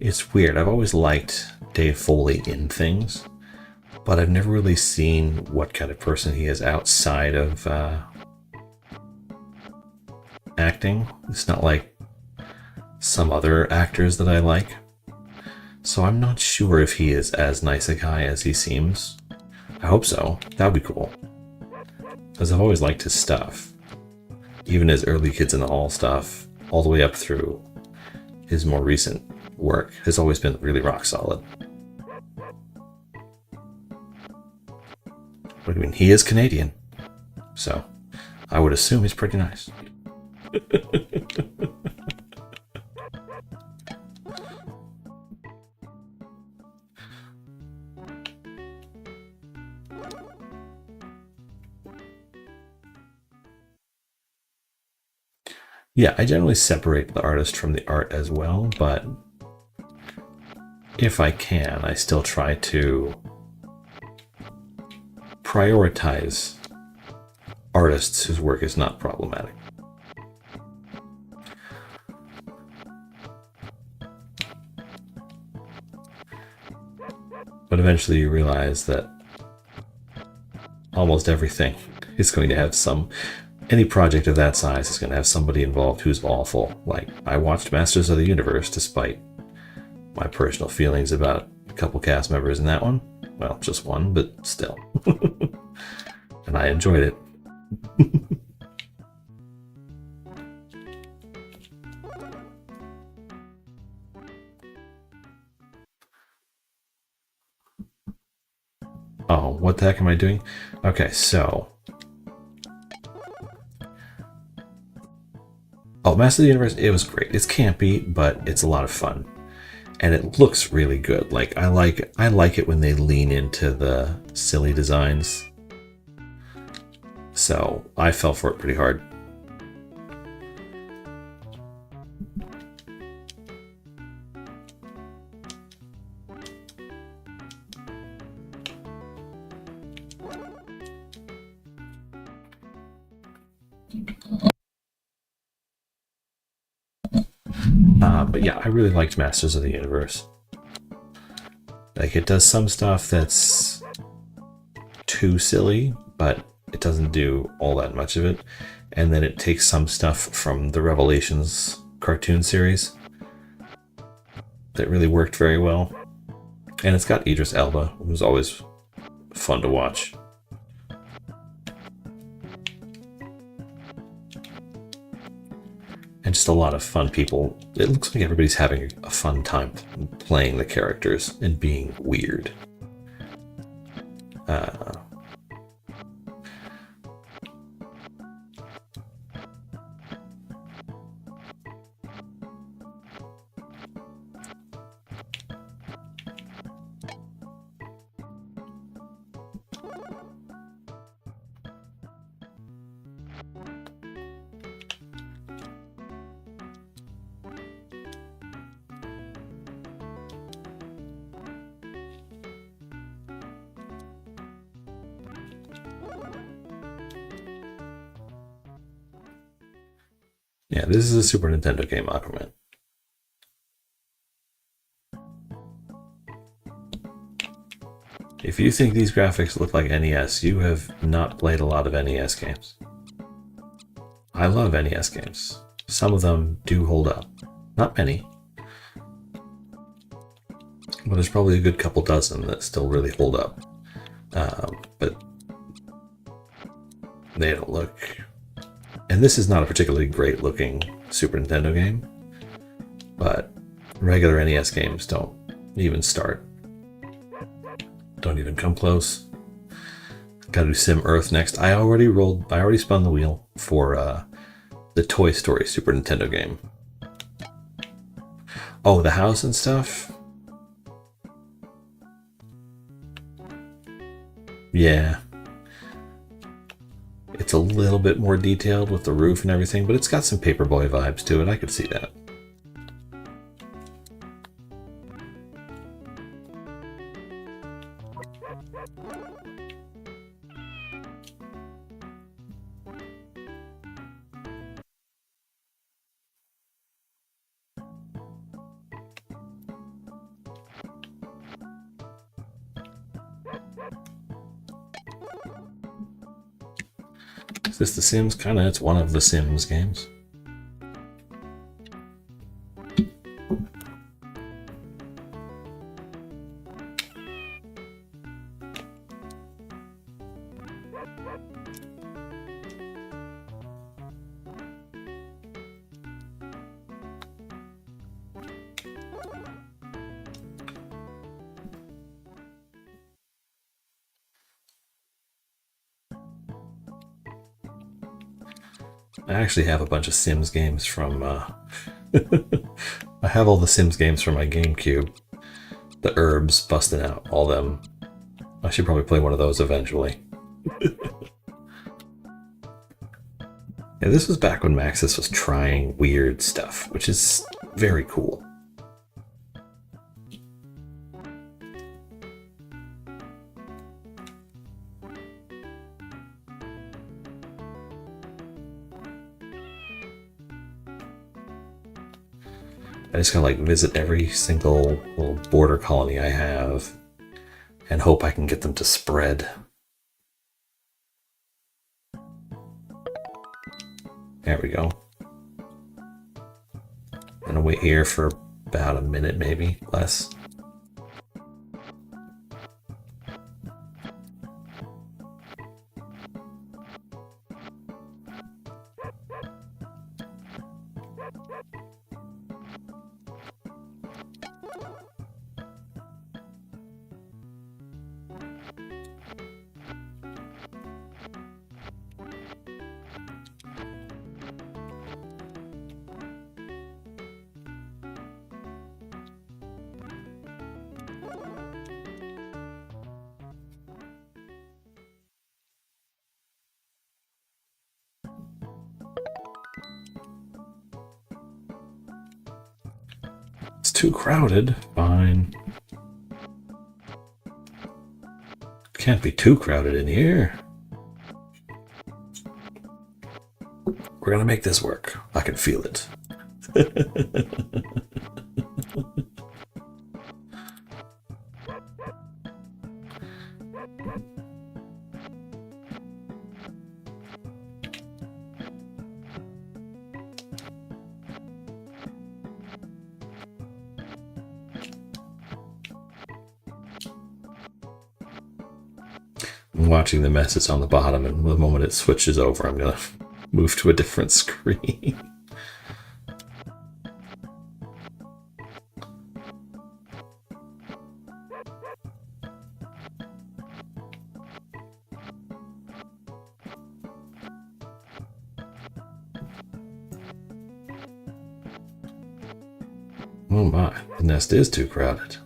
It's weird. I've always liked Dave Foley in things, but I've never really seen what kind of person he is outside of acting. It's not like some other actors that I like. So I'm not sure if he is as nice a guy as he seems. I hope so. That would be cool. Because I've always liked his stuff. Even his early Kids in the Hall stuff, all the way up through his more recent work, has always been really rock solid. What do you mean? He is Canadian. So I would assume he's pretty nice. Yeah, I generally separate the artist from the art as well, but if I can, I still try to prioritize artists whose work is not problematic. But eventually you realize that almost everything is going to have any project of that size is going to have somebody involved who's awful. Like, I watched Masters of the Universe despite my personal feelings about a couple cast members in that one. Well, just one, but still. And I enjoyed it. Oh, what the heck am I doing? Okay, so... Oh, Oh, Master of the Universe, it was great. It's campy, but it's a lot of fun. And it looks really good. Like I like it when they lean into the silly designs. So I fell for it pretty hard. But yeah, I really liked Masters of the Universe. Like, it does some stuff that's too silly, but it doesn't do all that much of it. And then it takes some stuff from the Revelations cartoon series that really worked very well. And it's got Idris Elba, who's always fun to watch. And just a lot of fun people. It looks like everybody's having a fun time playing the characters and being weird. Yeah, this is a Super Nintendo game, Aquaman. If you think these graphics look like NES, you have not played a lot of NES games. I love NES games. Some of them do hold up. Not many. But there's probably a good couple dozen that still really hold up. But they don't look... And this is not a particularly great looking Super Nintendo game, but regular NES games don't even start. Don't even come close. Gotta do Sim Earth next. I already spun the wheel for the Toy Story Super Nintendo game. Oh, the house and stuff? Yeah. It's a little bit more detailed with the roof and everything, but it's got some Paperboy vibes to it. I could see that. Is this The Sims? Kinda, it's one of the Sims games. I actually have a bunch of Sims games from, I have all the Sims games from my GameCube. The herbs busting out, all them. I should probably play one of those eventually. Yeah, this was back when Maxis was trying weird stuff, which is very cool. I just gotta like visit every single little border colony I have and hope I can get them to spread. There we go. I'm gonna wait here for about a minute, maybe less. too crowded. Fine. Can't be too crowded in here. We're gonna make this work. I can feel it. I'm watching the mess that's on the bottom, and the moment it switches over, I'm gonna move to a different screen. Oh my, the nest is too crowded.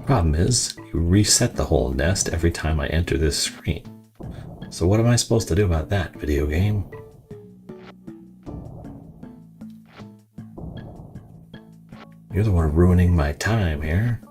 Problem is, you reset the whole nest every time I enter this screen. So what am I supposed to do about that, video game? You're the one ruining my time here.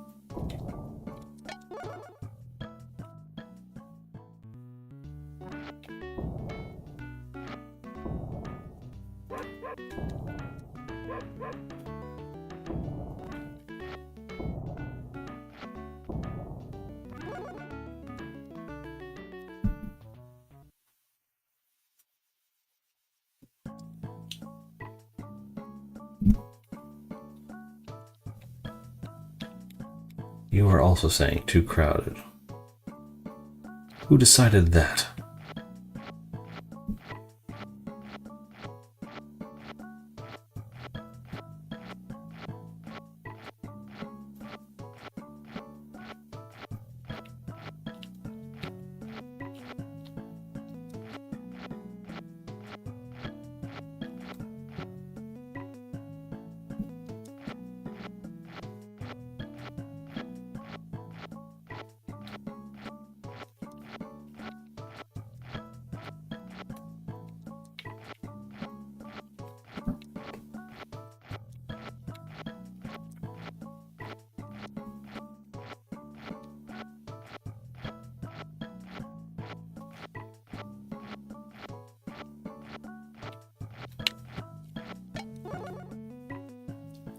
You are also saying too crowded. Who decided that?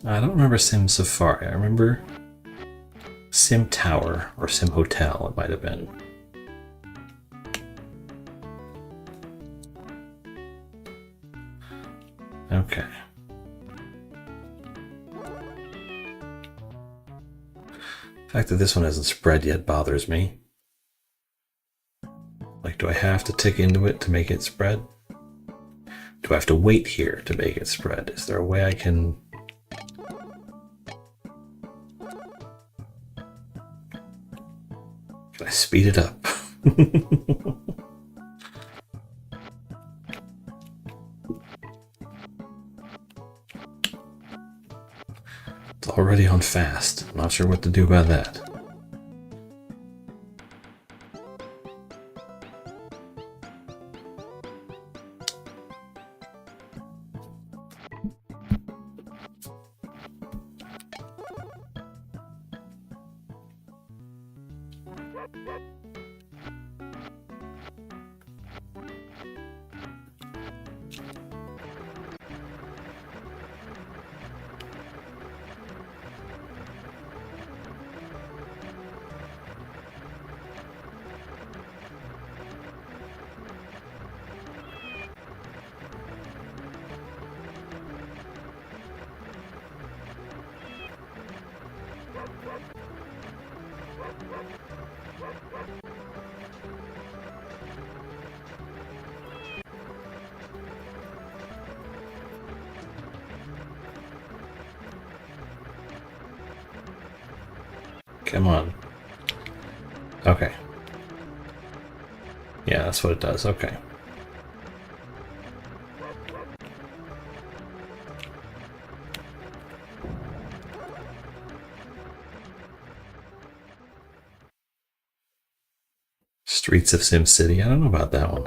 I don't remember Sim Safari. I remember Sim Tower or Sim Hotel, it might have been. Okay. The fact that this one hasn't spread yet bothers me. Like, do I have to tick into it to make it spread? Do I have to wait here to make it spread? Is there a way I can... Can I speed it up? It's already on fast. I'm not sure what to do about that. Come on. Okay. Yeah, that's what it does. Okay. Streets of Sim City. I don't know about that one.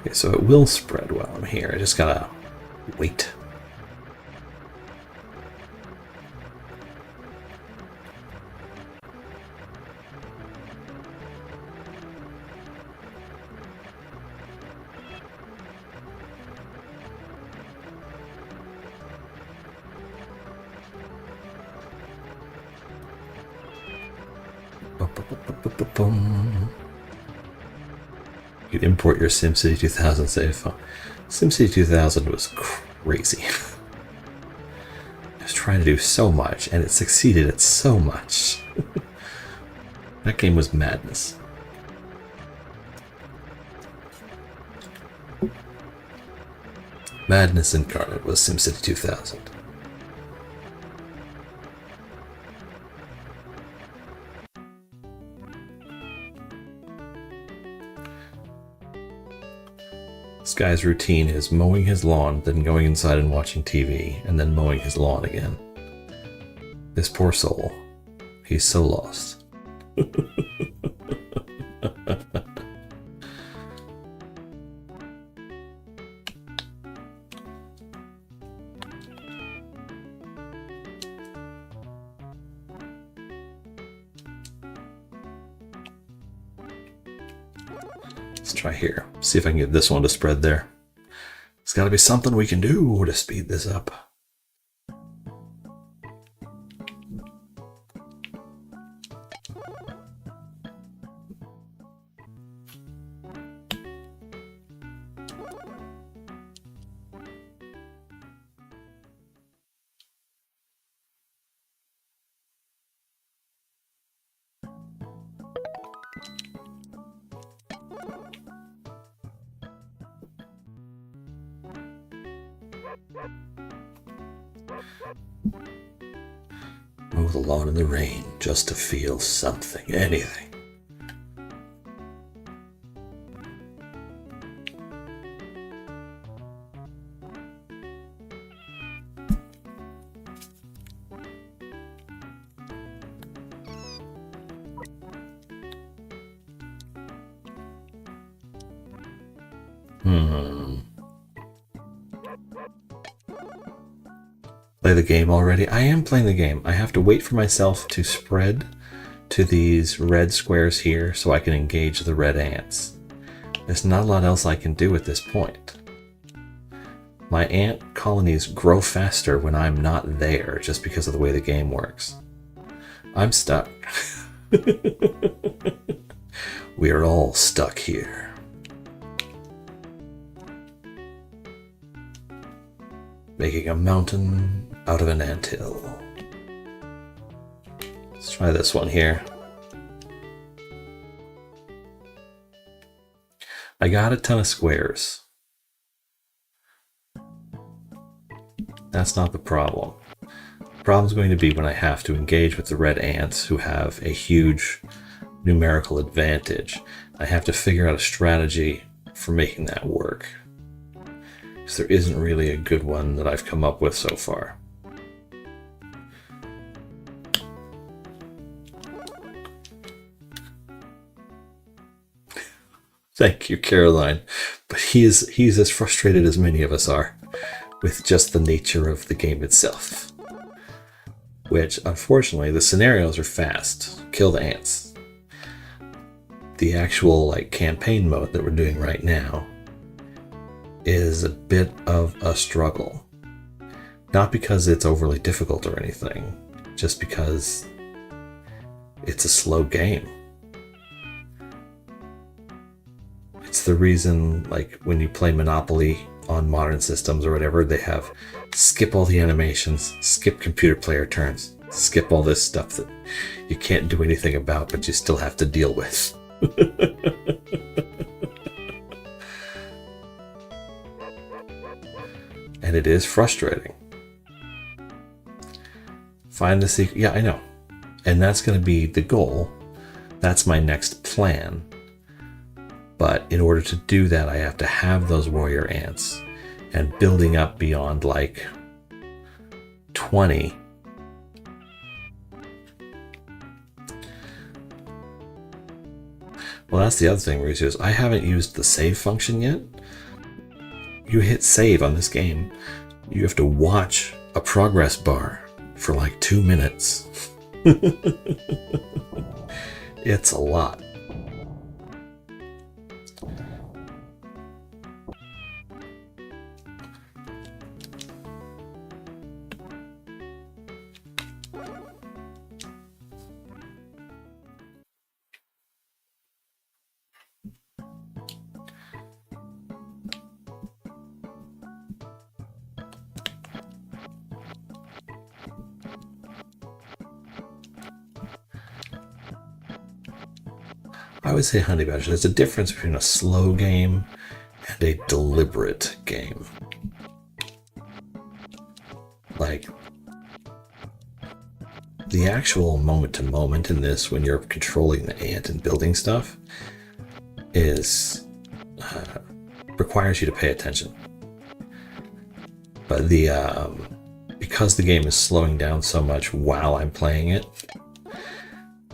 Okay, so it will spread while I'm here. I just gotta wait. You can import your SimCity 2000 save file. SimCity 2000 was crazy. I was trying to do so much, and it succeeded at so much. That game was madness. Madness incarnate was SimCity 2000. This guy's routine is mowing his lawn, then going inside and watching TV, and then mowing his lawn again. This poor soul. He's so lost. Let's try here. See if I can get this one to spread there. There's got to be something we can do to speed this up. Mow the lawn in the rain just to feel something, anything. Play the game already? I am playing the game. I have to wait for myself to spread to these red squares here so I can engage the red ants. There's not a lot else I can do at this point. My ant colonies grow faster when I'm not there just because of the way the game works. I'm stuck. We are all stuck here. Making a mountain out of an anthill. Let's try this one here. I got a ton of squares. That's not the problem. The problem's going to be when I have to engage with the red ants who have a huge numerical advantage. I have to figure out a strategy for making that work. Because there isn't really a good one that I've come up with so far. Thank you, Caroline. But he's as frustrated as many of us are with just the nature of the game itself. Which, unfortunately, the scenarios are fast. Kill the ants. The actual campaign mode that we're doing right now is a bit of a struggle. Not because it's overly difficult or anything, just because it's a slow game. It's the reason, when you play Monopoly on modern systems or whatever, they have skip all the animations, skip computer player turns, skip all this stuff that you can't do anything about, but you still have to deal with. And it is frustrating. Find the secret. Yeah, I know. And that's going to be the goal. That's my next plan. But in order to do that, I have to have those warrior ants. And building up beyond like 20. Well, that's the other thing, Reese, is I haven't used the save function yet. You hit save on this game, you have to watch a progress bar for like 2 minutes. It's a lot. I would say Honey Badger. There's a difference between a slow game and a deliberate game. Like, the actual moment to moment in this, when you're controlling the ant and building stuff, is requires you to pay attention. But because the game is slowing down so much while I'm playing it,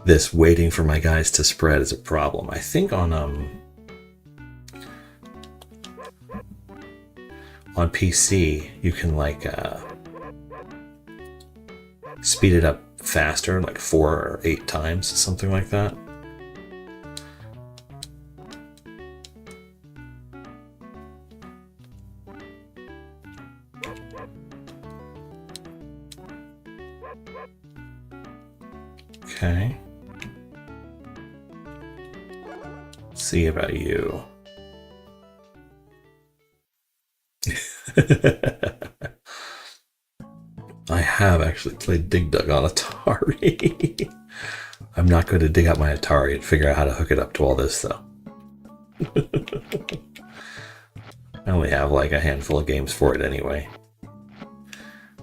this waiting for my guys to spread is a problem. I think on PC you can like speed it up faster, like 4 or 8 times, something like that. Okay. See about you. I have actually played Dig Dug on Atari. I'm not going to dig up my Atari and figure out how to hook it up to all this, though. I only have like a handful of games for it anyway.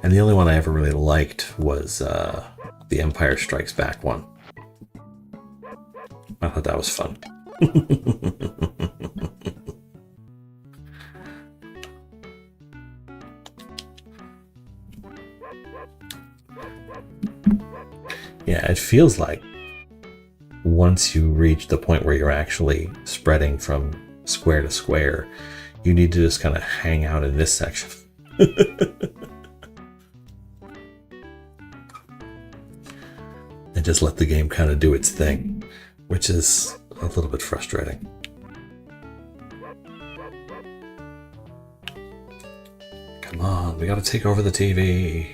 And the only one I ever really liked was the Empire Strikes Back one. I thought that was fun. Yeah, it feels like once you reach the point where you're actually spreading from square to square, you need to just kind of hang out in this section. And just let the game kind of do its thing, which is a little bit frustrating. Come on, we gotta take over the TV.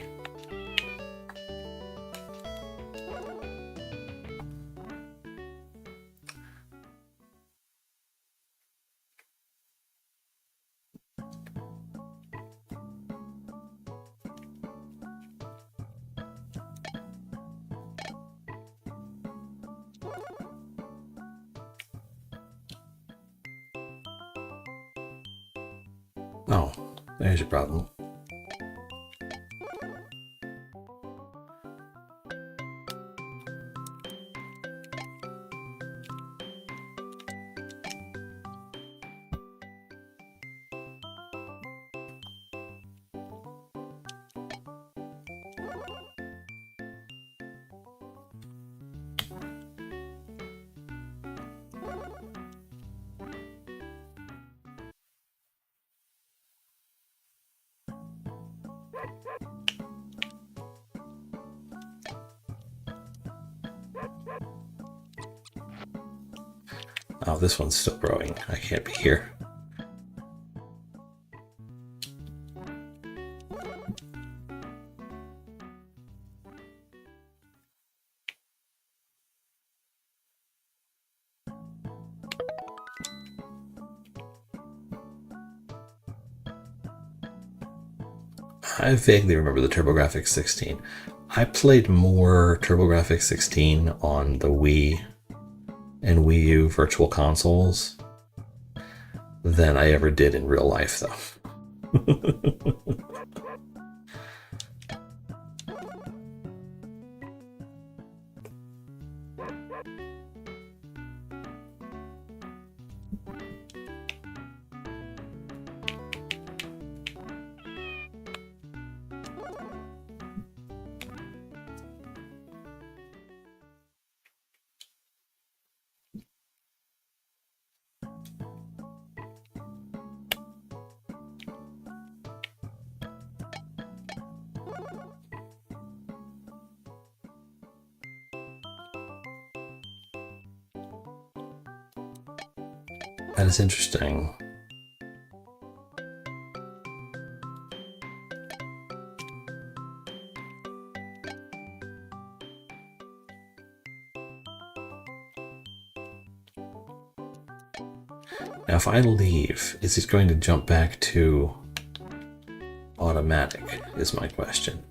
Oh, there's your problem. Oh, this one's still growing. I can't be here. I vaguely remember the TurboGrafx 16. I played more TurboGrafx 16 on the Wii and Wii U Virtual Consoles than I ever did in real life, though. That is interesting. Now, if I leave, is it going to jump back to automatic, is my question.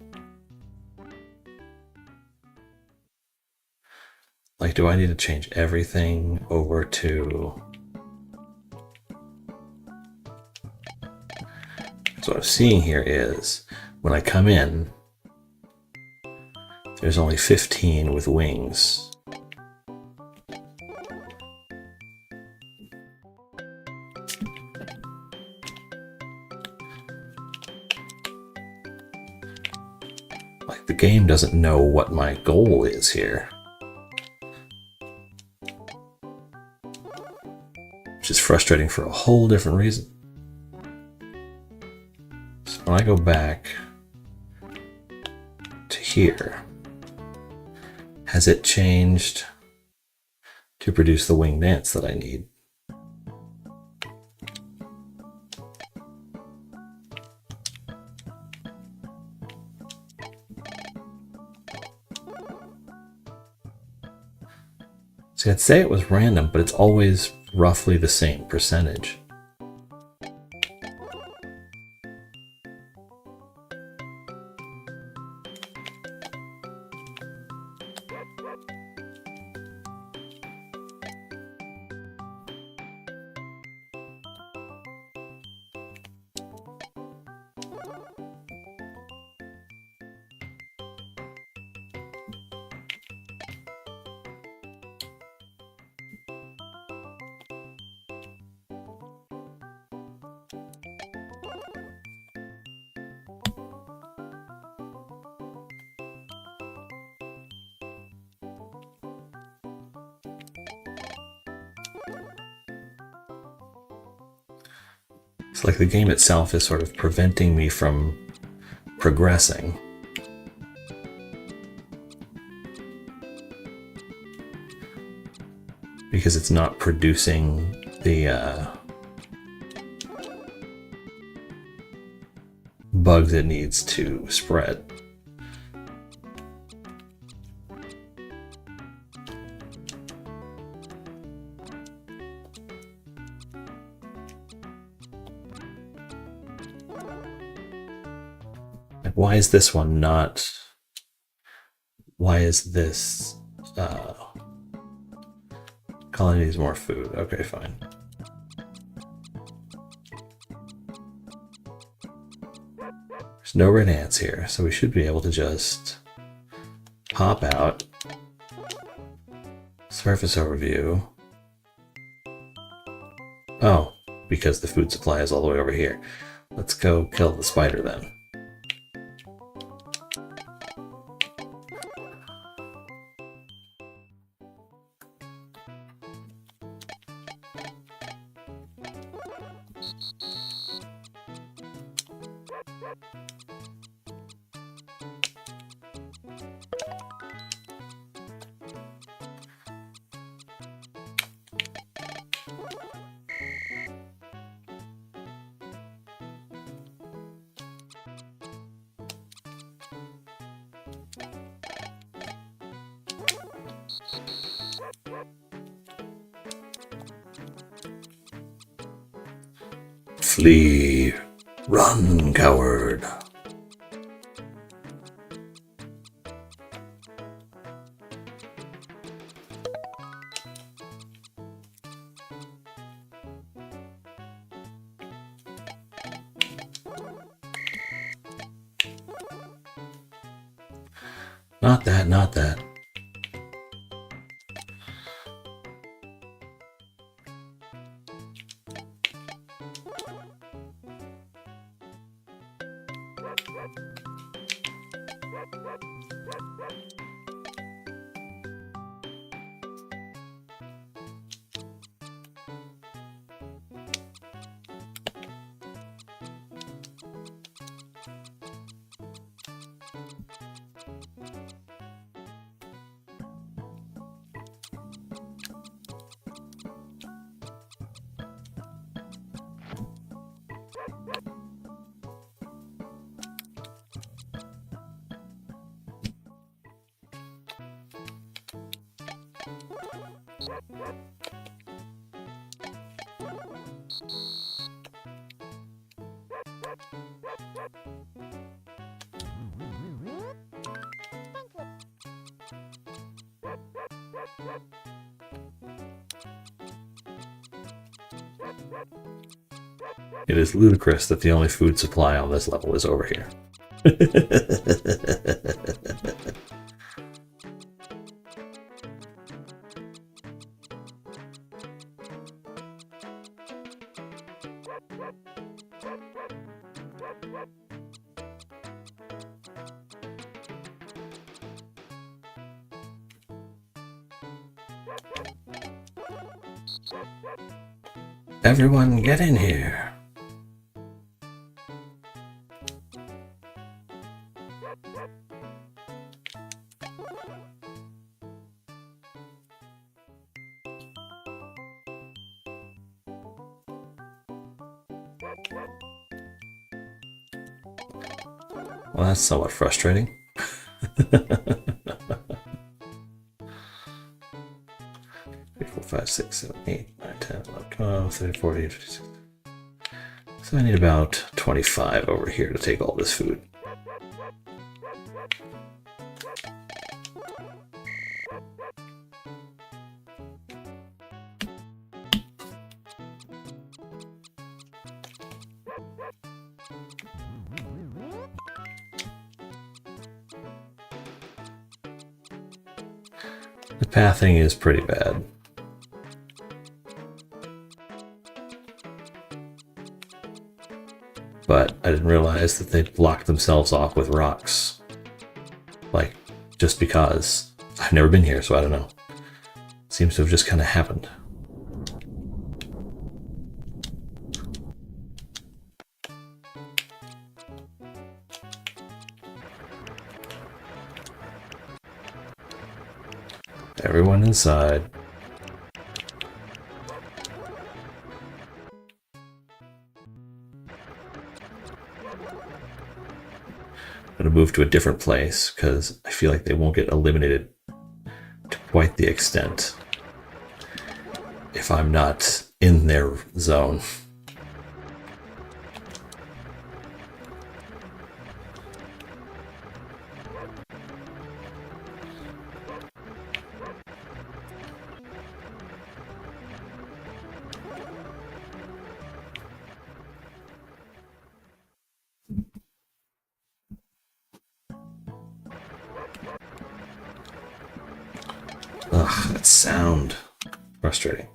Like, do I need to change everything over to... So what I'm seeing here is, when I come in, there's only 15 with wings. Like, the game doesn't know what my goal is here. Which is frustrating for a whole different reason. So when I go back to here, has it changed to produce the wing dance that I need? See, I'd say it was random, but it's always roughly the same percentage. It's like the game itself is sort of preventing me from progressing. Because it's not producing the bugs it needs to spread. Why is this one not? Why is this colony needs more food? Okay, fine. There's no red ants here, so we should be able to just pop out. Surface overview. Oh, because the food supply is all the way over here. Let's go kill the spider then. Flee! Run, coward! Not that, not that. It is ludicrous that the only food supply on this level is over here. Everyone get in here. Well, that's somewhat frustrating. 5, 6, 7, 8, 9, 10, 11, 12, 13, 14, 56. So I need about 25 over here to take all this food. The pathing is pretty bad. But I didn't realize that they'd blocked themselves off with rocks. Like, just because. I've never been here, so I don't know. Seems to have just kind of happened. Everyone inside. I'm going to move to a different place because I feel like they won't get eliminated to quite the extent if I'm not in their zone. Ugh, that sound. Frustrating.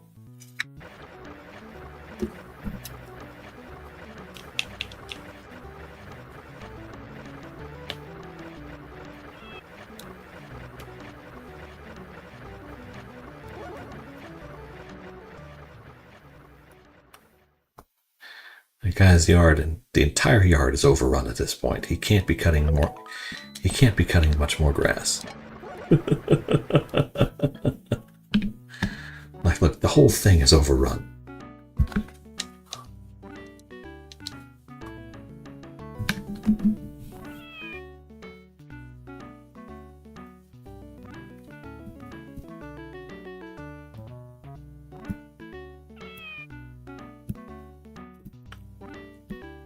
The guy's yard, and the entire yard is overrun at this point. He can't be cutting more. He can't be cutting much more grass. Like, look, the whole thing is overrun.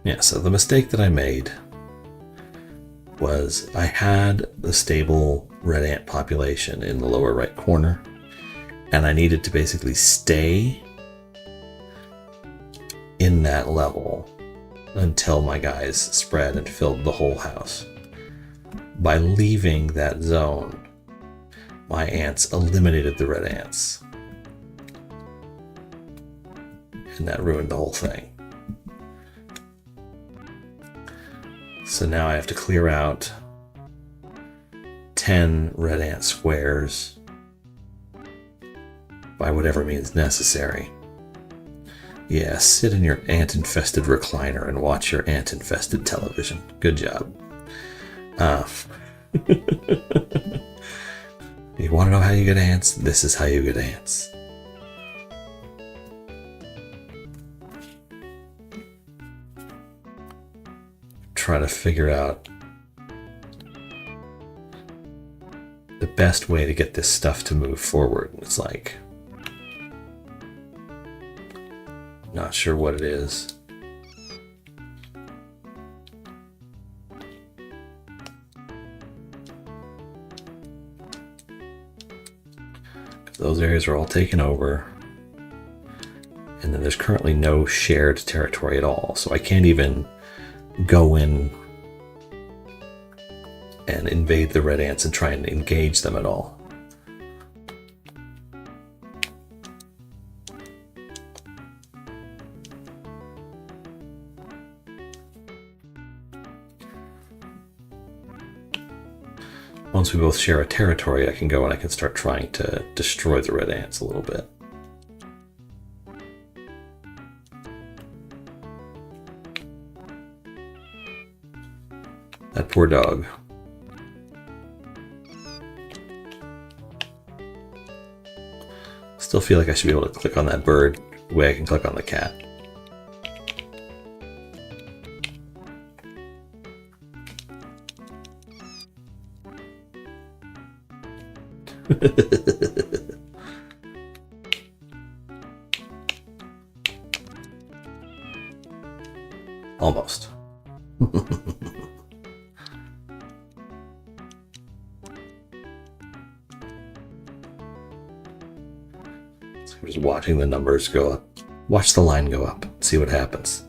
Yeah, so the mistake that I made was I had the stable red ant population in the lower right corner, and I needed to basically stay in that level until my guys spread and filled the whole house. By leaving that zone, my ants eliminated the red ants, and that ruined the whole thing. So now I have to clear out 10 red ant squares by whatever means necessary. Yeah, sit in your ant-infested recliner and watch your ant-infested television. Good job. You want to know how you get ants? This is how you get ants. Try to figure out the best way to get this stuff to move forward. It's like, not sure what it is. Those areas are all taken over. And then there's currently no shared territory at all. So I can't even go in and invade the red ants and try and engage them at all. Once we both share a territory, I can go and I can start trying to destroy the red ants a little bit. That poor dog. Still feel like I should be able to click on that bird the way I can click on the cat. Almost. So I'm just watching the numbers go up. Watch the line go up. See what happens.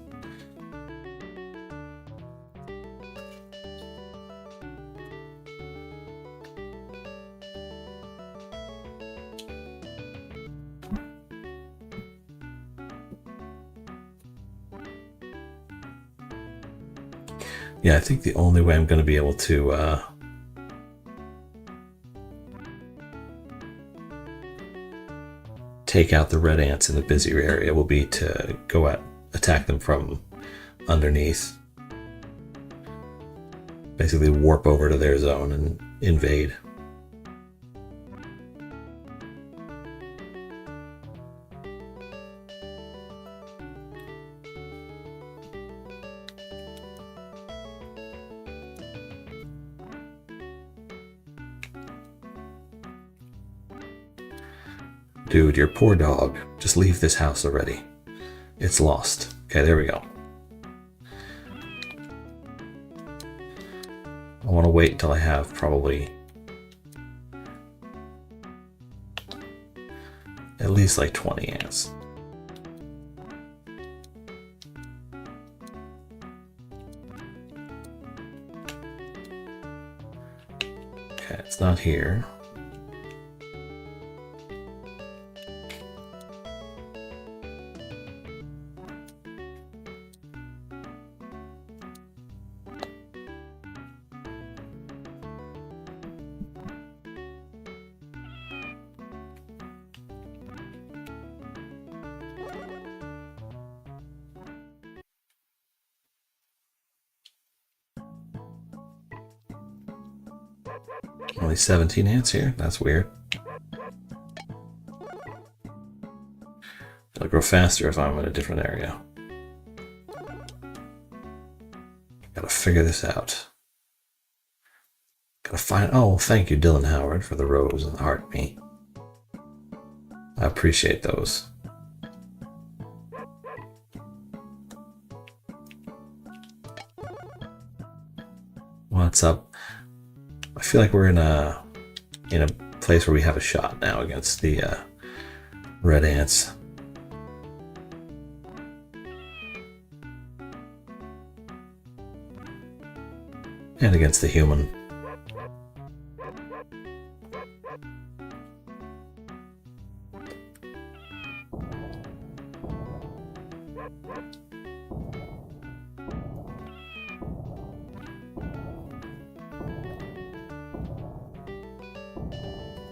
Yeah, I think the only way I'm going to be able to take out the red ants in the busier area will be to go out, attack them from underneath. Basically warp over to their zone and invade. Dude, your poor dog. Just leave this house already. It's lost. Okay, there we go. I want to wait until I have probably at least like 20 ants. Okay, it's not here. Only 17 ants here? That's weird. It'll grow faster if I'm in a different area. Gotta figure this out. Gotta find... Oh, thank you, Dylan Howard, for the rose and the heart me. I appreciate those. What's up? I feel like we're in a place where we have a shot now against the red ants. And against the human.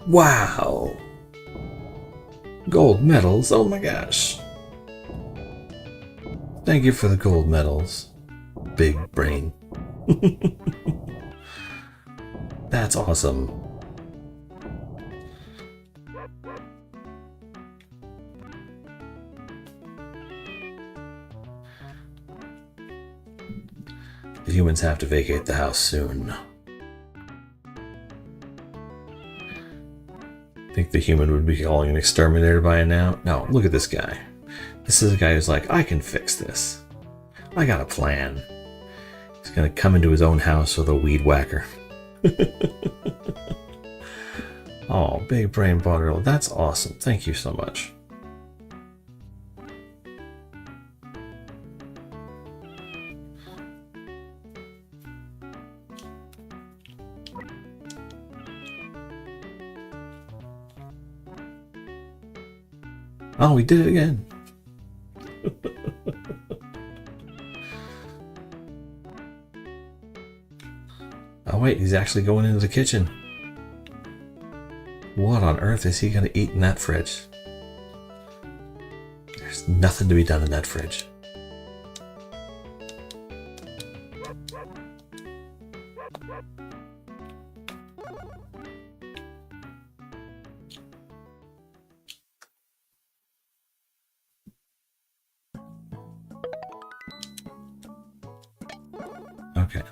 Wow! Gold medals, oh my gosh. Thank you for the gold medals, big brain. That's awesome. The humans have to vacate the house soon. I think the human would be calling an exterminator by now. No, look at this guy. This is a guy who's like, I can fix this. I got a plan. He's gonna come into his own house with a weed whacker. Oh, big brain bottle. That's awesome. Thank you so much. Oh, we did it again. Oh wait, he's actually going into the kitchen. What on earth is he going to eat in that fridge? There's nothing to be done in that fridge. Okay.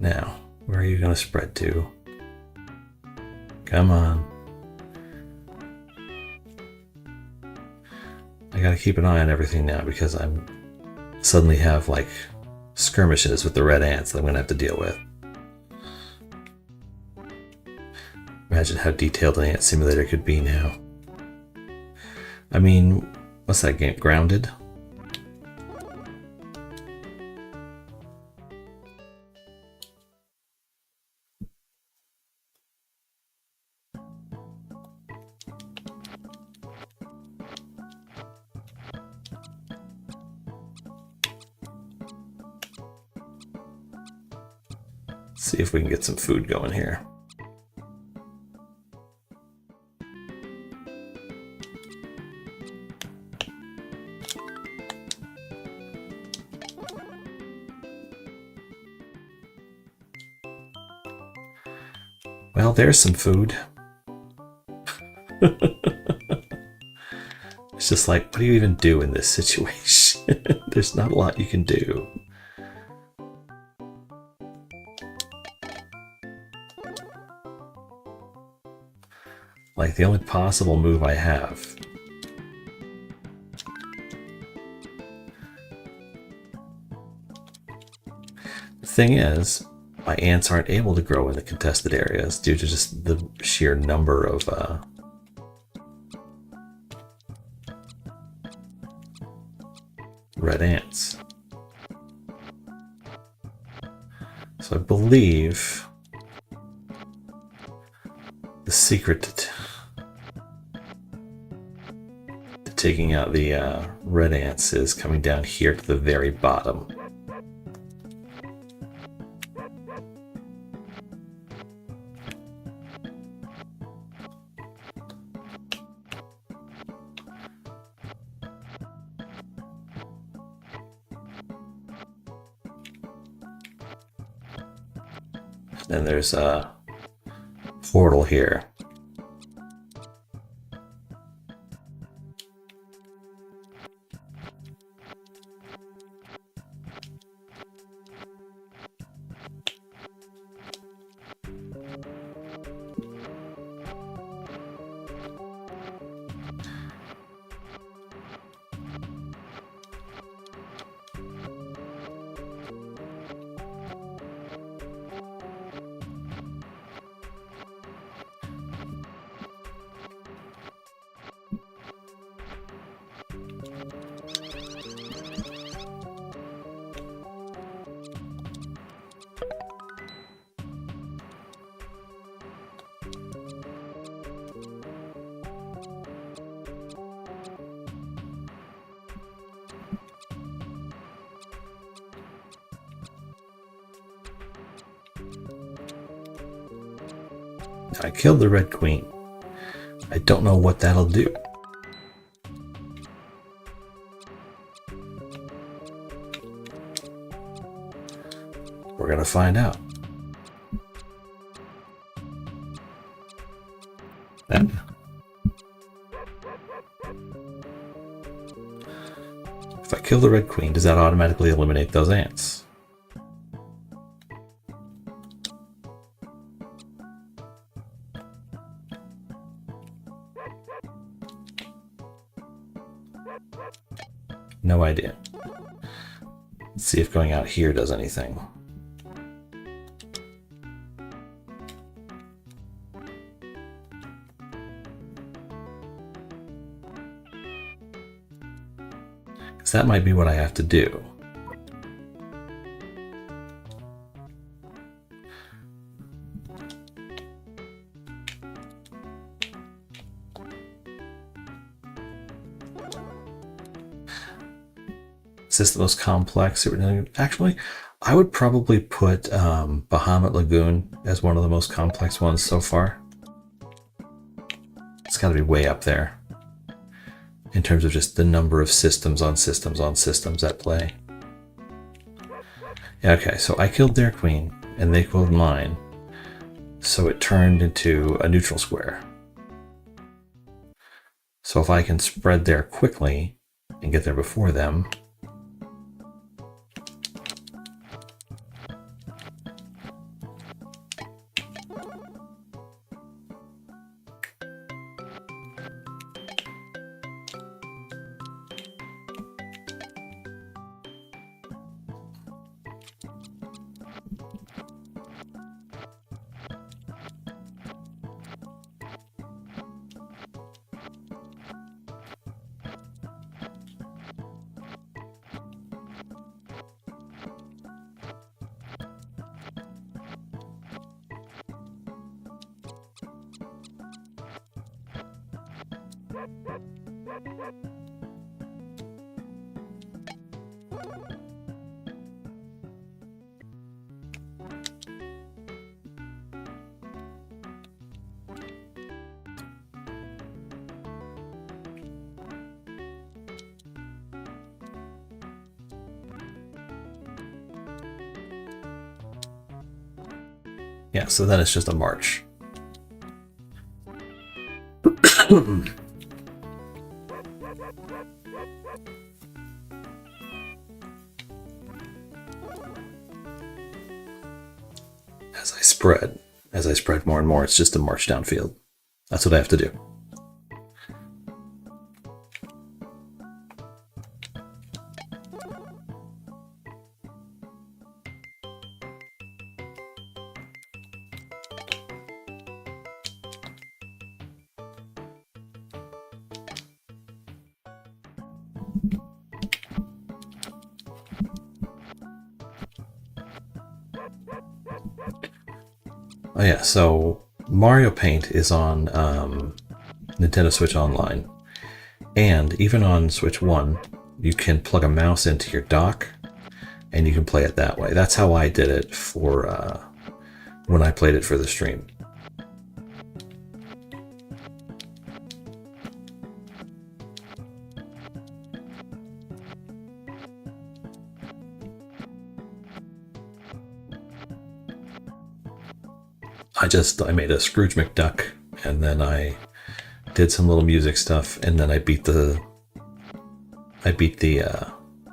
Now, where are you going to spread to? Come on. I got to keep an eye on everything now because I'm suddenly have like skirmishes with the red ants that I'm going to have to deal with. Imagine how detailed an ant simulator could be now. I mean, what's that game? Grounded? See if we can get some food going here. Well, there's some food. It's just like, what do you even do in this situation? There's not a lot you can do. Like, the only possible move I have the thing is, my ants aren't able to grow in the contested areas due to just the sheer number of red ants. So I believe the secret to taking out the red ants is coming down here to the very bottom. Then there's a portal here. I killed the Red Queen. I don't know what that'll do. We're gonna find out. Then, if I kill the Red Queen, does that automatically eliminate those ants? No idea. Let's see if going out here does anything. Because that might be what I have to do. Is this the most complex? Actually, I would probably put Bahamut Lagoon as one of the most complex ones so far. It's got to be way up there in terms of just the number of systems on systems on systems at play. Okay, so I killed their queen and they killed mine, so it turned into a neutral square. So if I can spread there quickly and get there before them, yeah, so then it's just a march. As I spread more and more, it's just a march downfield. That's what I have to do. Oh yeah, so Mario Paint is on Nintendo Switch Online, and even on Switch 1, you can plug a mouse into your dock, and you can play it that way. That's how I did it for when I played it for the stream. I made a Scrooge McDuck, and then I did some little music stuff, and then I beat the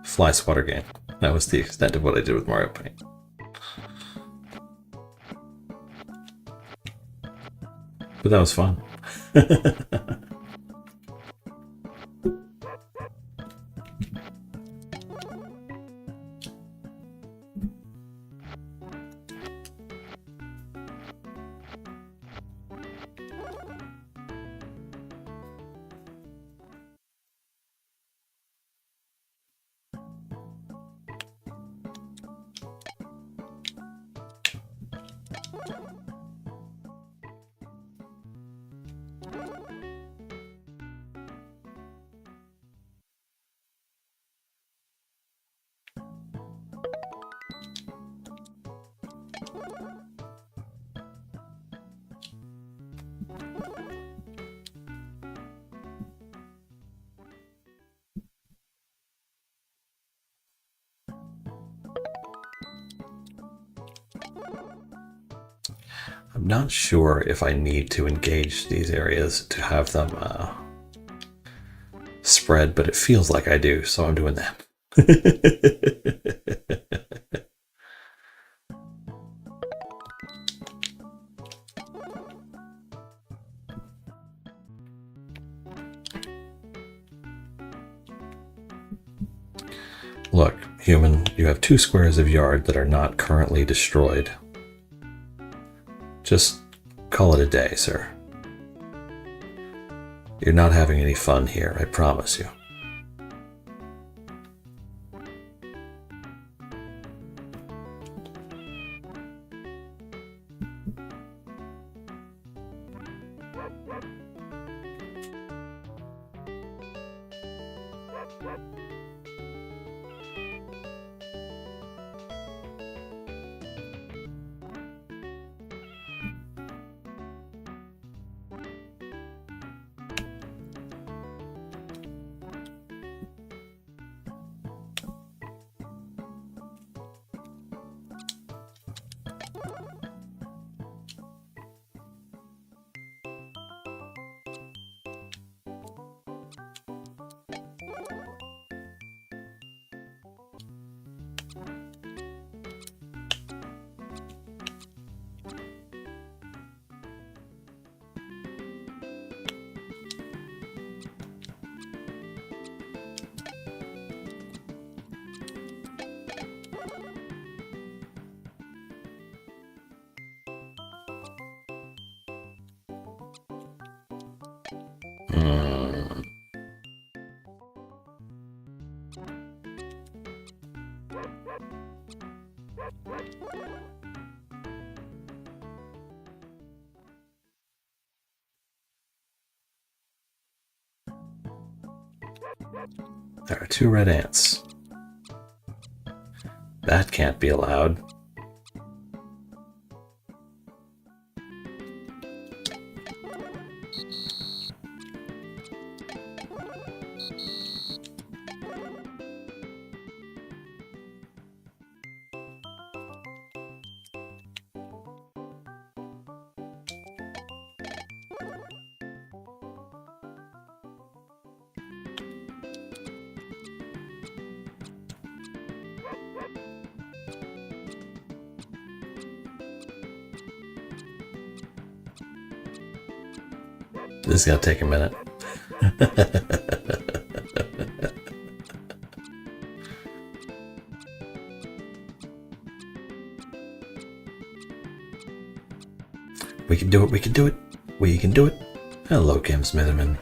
Fly Swatter game. That was the extent of what I did with Mario Paint. But that was fun. I'm not sure if I need to engage these areas to have them spread, but it feels like I do, so I'm doing that. Look, human, you have 2 squares of yard that are not currently destroyed. Just call it a day, sir. You're not having any fun here, I promise you. There are 2 red ants. That can't be allowed. This is gonna take a minute. We can do it, we can do it, we can do it. Hello, Kim Smitherman.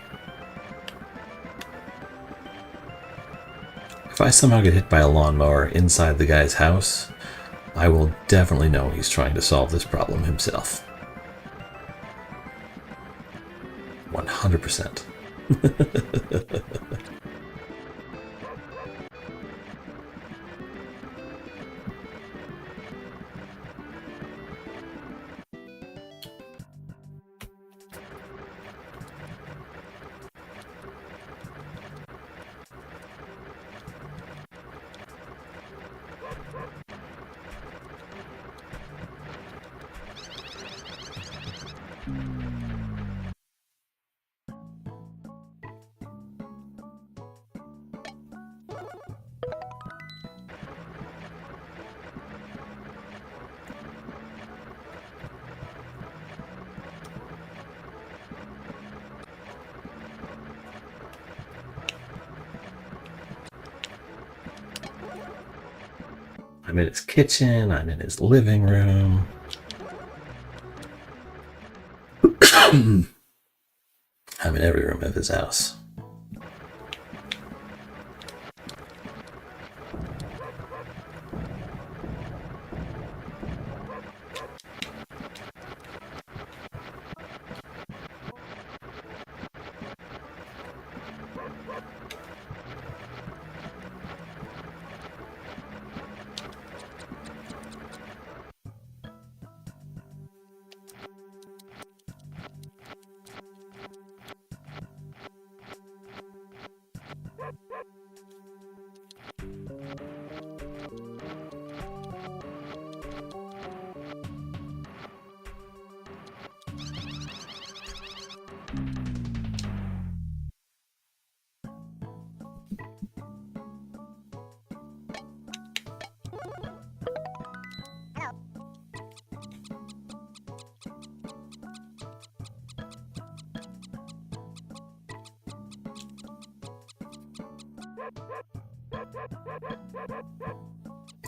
If I somehow get hit by a lawnmower inside the guy's house, I will definitely know he's trying to solve this problem himself. 100%. I'm in his kitchen, I'm in his living room. I'm in every room of his house.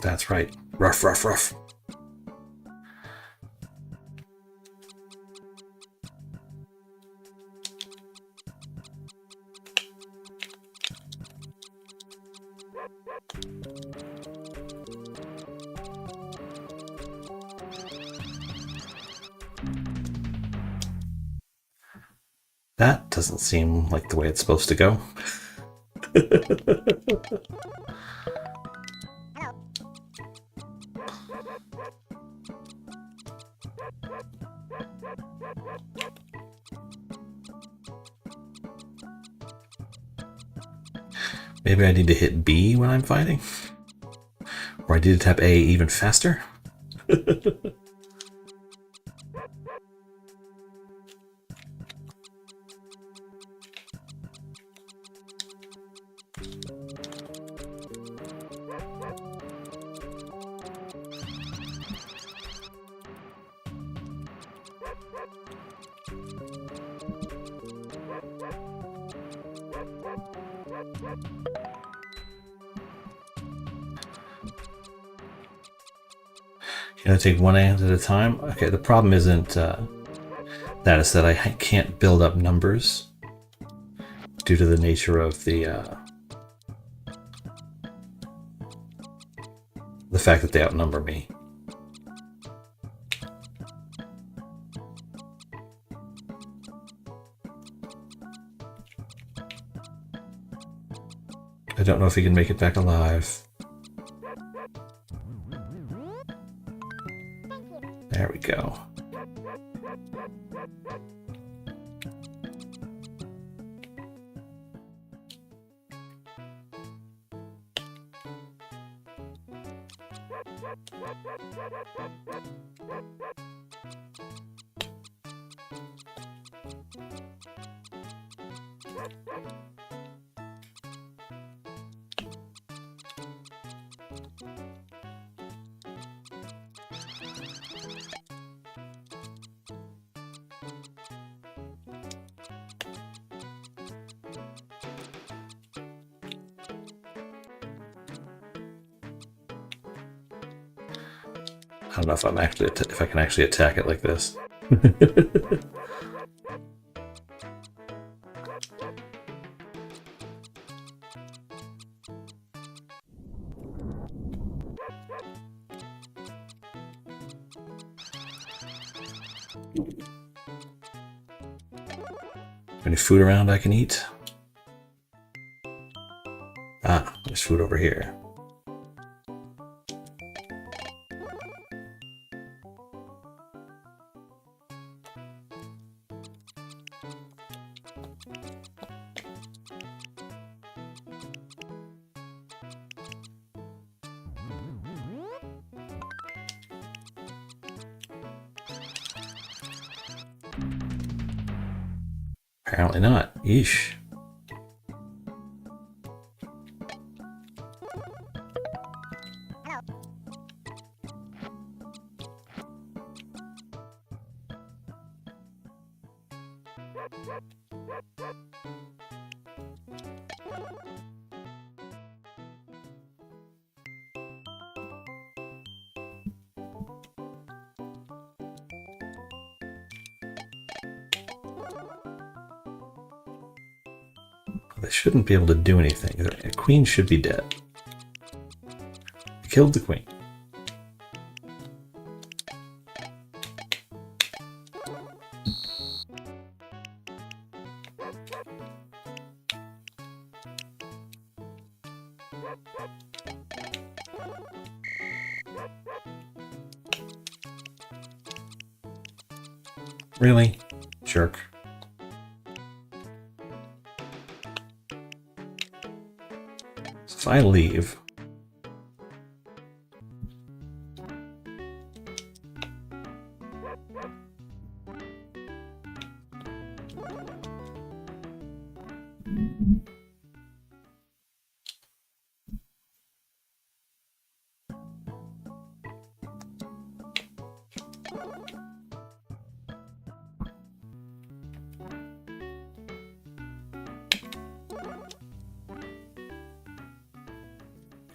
That's right. Ruff, ruff, ruff. That doesn't seem like the way it's supposed to go. Maybe I need to hit B when I'm fighting? Or I need to tap A even faster? Can I take one hand at a time? Okay, the problem isn't that, it's that I can't build up numbers due to the nature of the fact that they outnumber me. I don't know if he can make it back alive. There we go. I don't know if I'm actually if I can actually attack it like this. Any food around I can eat? Ah, there's food over here. Apparently not. Yeesh. They shouldn't be able to do anything. The queen should be dead. I killed the queen. Really? Jerk. So if I leave...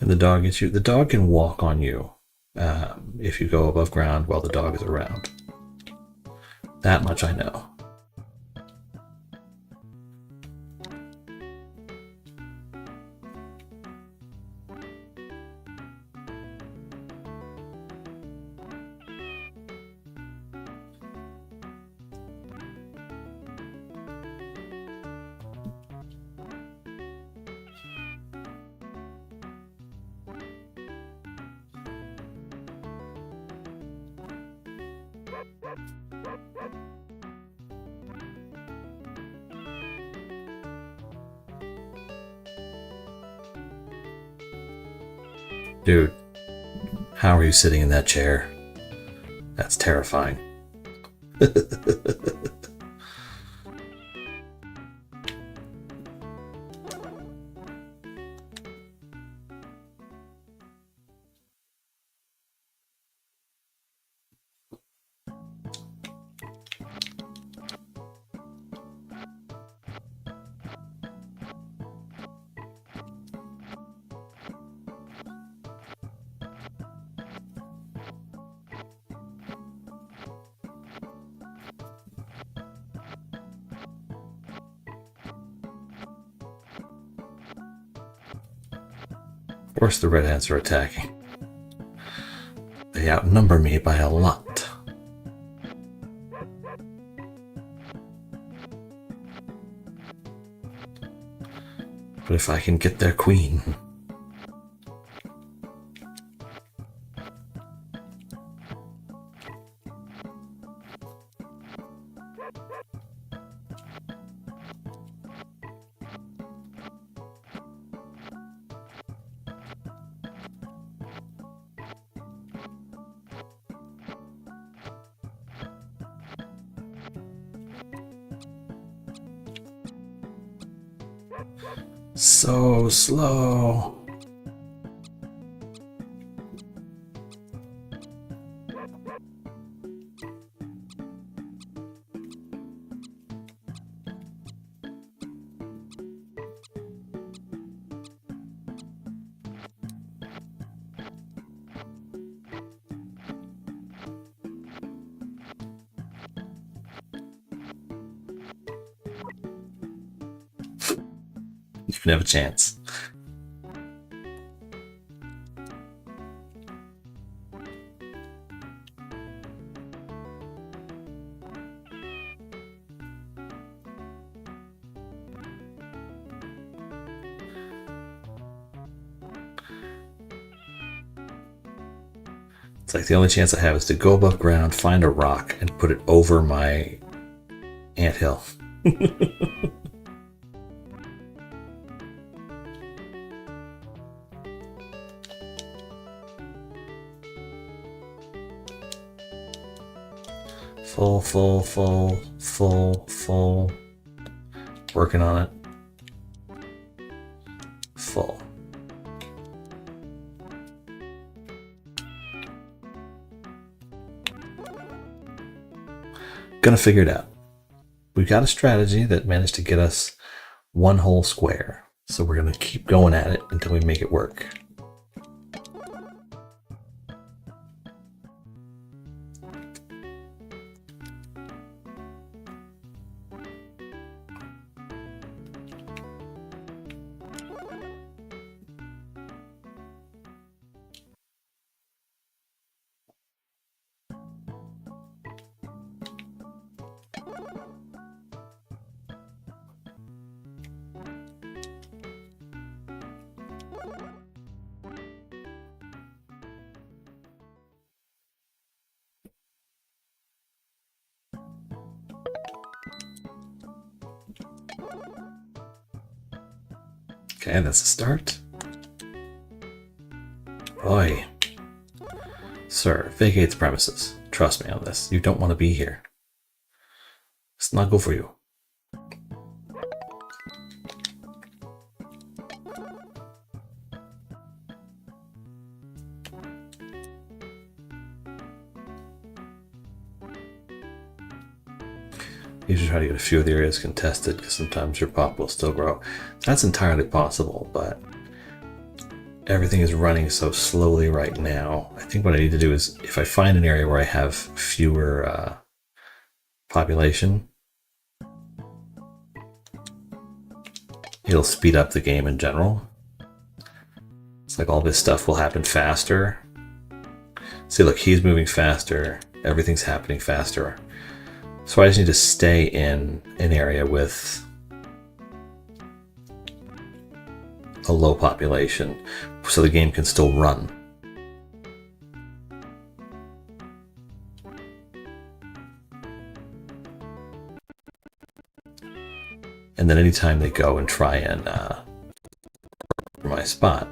And the dog gets you. The dog can walk on you if you go above ground while the dog is around. That much I know. Dude, how are you sitting in that chair? That's terrifying. Of course the redheads are attacking. They outnumber me by a lot. But if I can get their queen... So slow. You can have a chance. It's like the only chance I have is to go above ground, find a rock, and put it over my anthill. Full, full, full, full, full. Working on it. Full. Gonna figure it out. We've got a strategy that managed to get us one whole square. So we're gonna keep going at it until we make it work. Okay, that's a start. Roy. Sir, vacate the premises. Trust me on this. You don't want to be here. It's not good for you. You should try to get a few of the areas contested because sometimes your pop will still grow. That's entirely possible, but everything is running so slowly right now. I think what I need to do is, if I find an area where I have fewer population, it'll speed up the game in general. It's like all this stuff will happen faster. See, look, he's moving faster. Everything's happening faster. So I just need to stay in an area with a low population so the game can still run. And then anytime they go and try and my spot,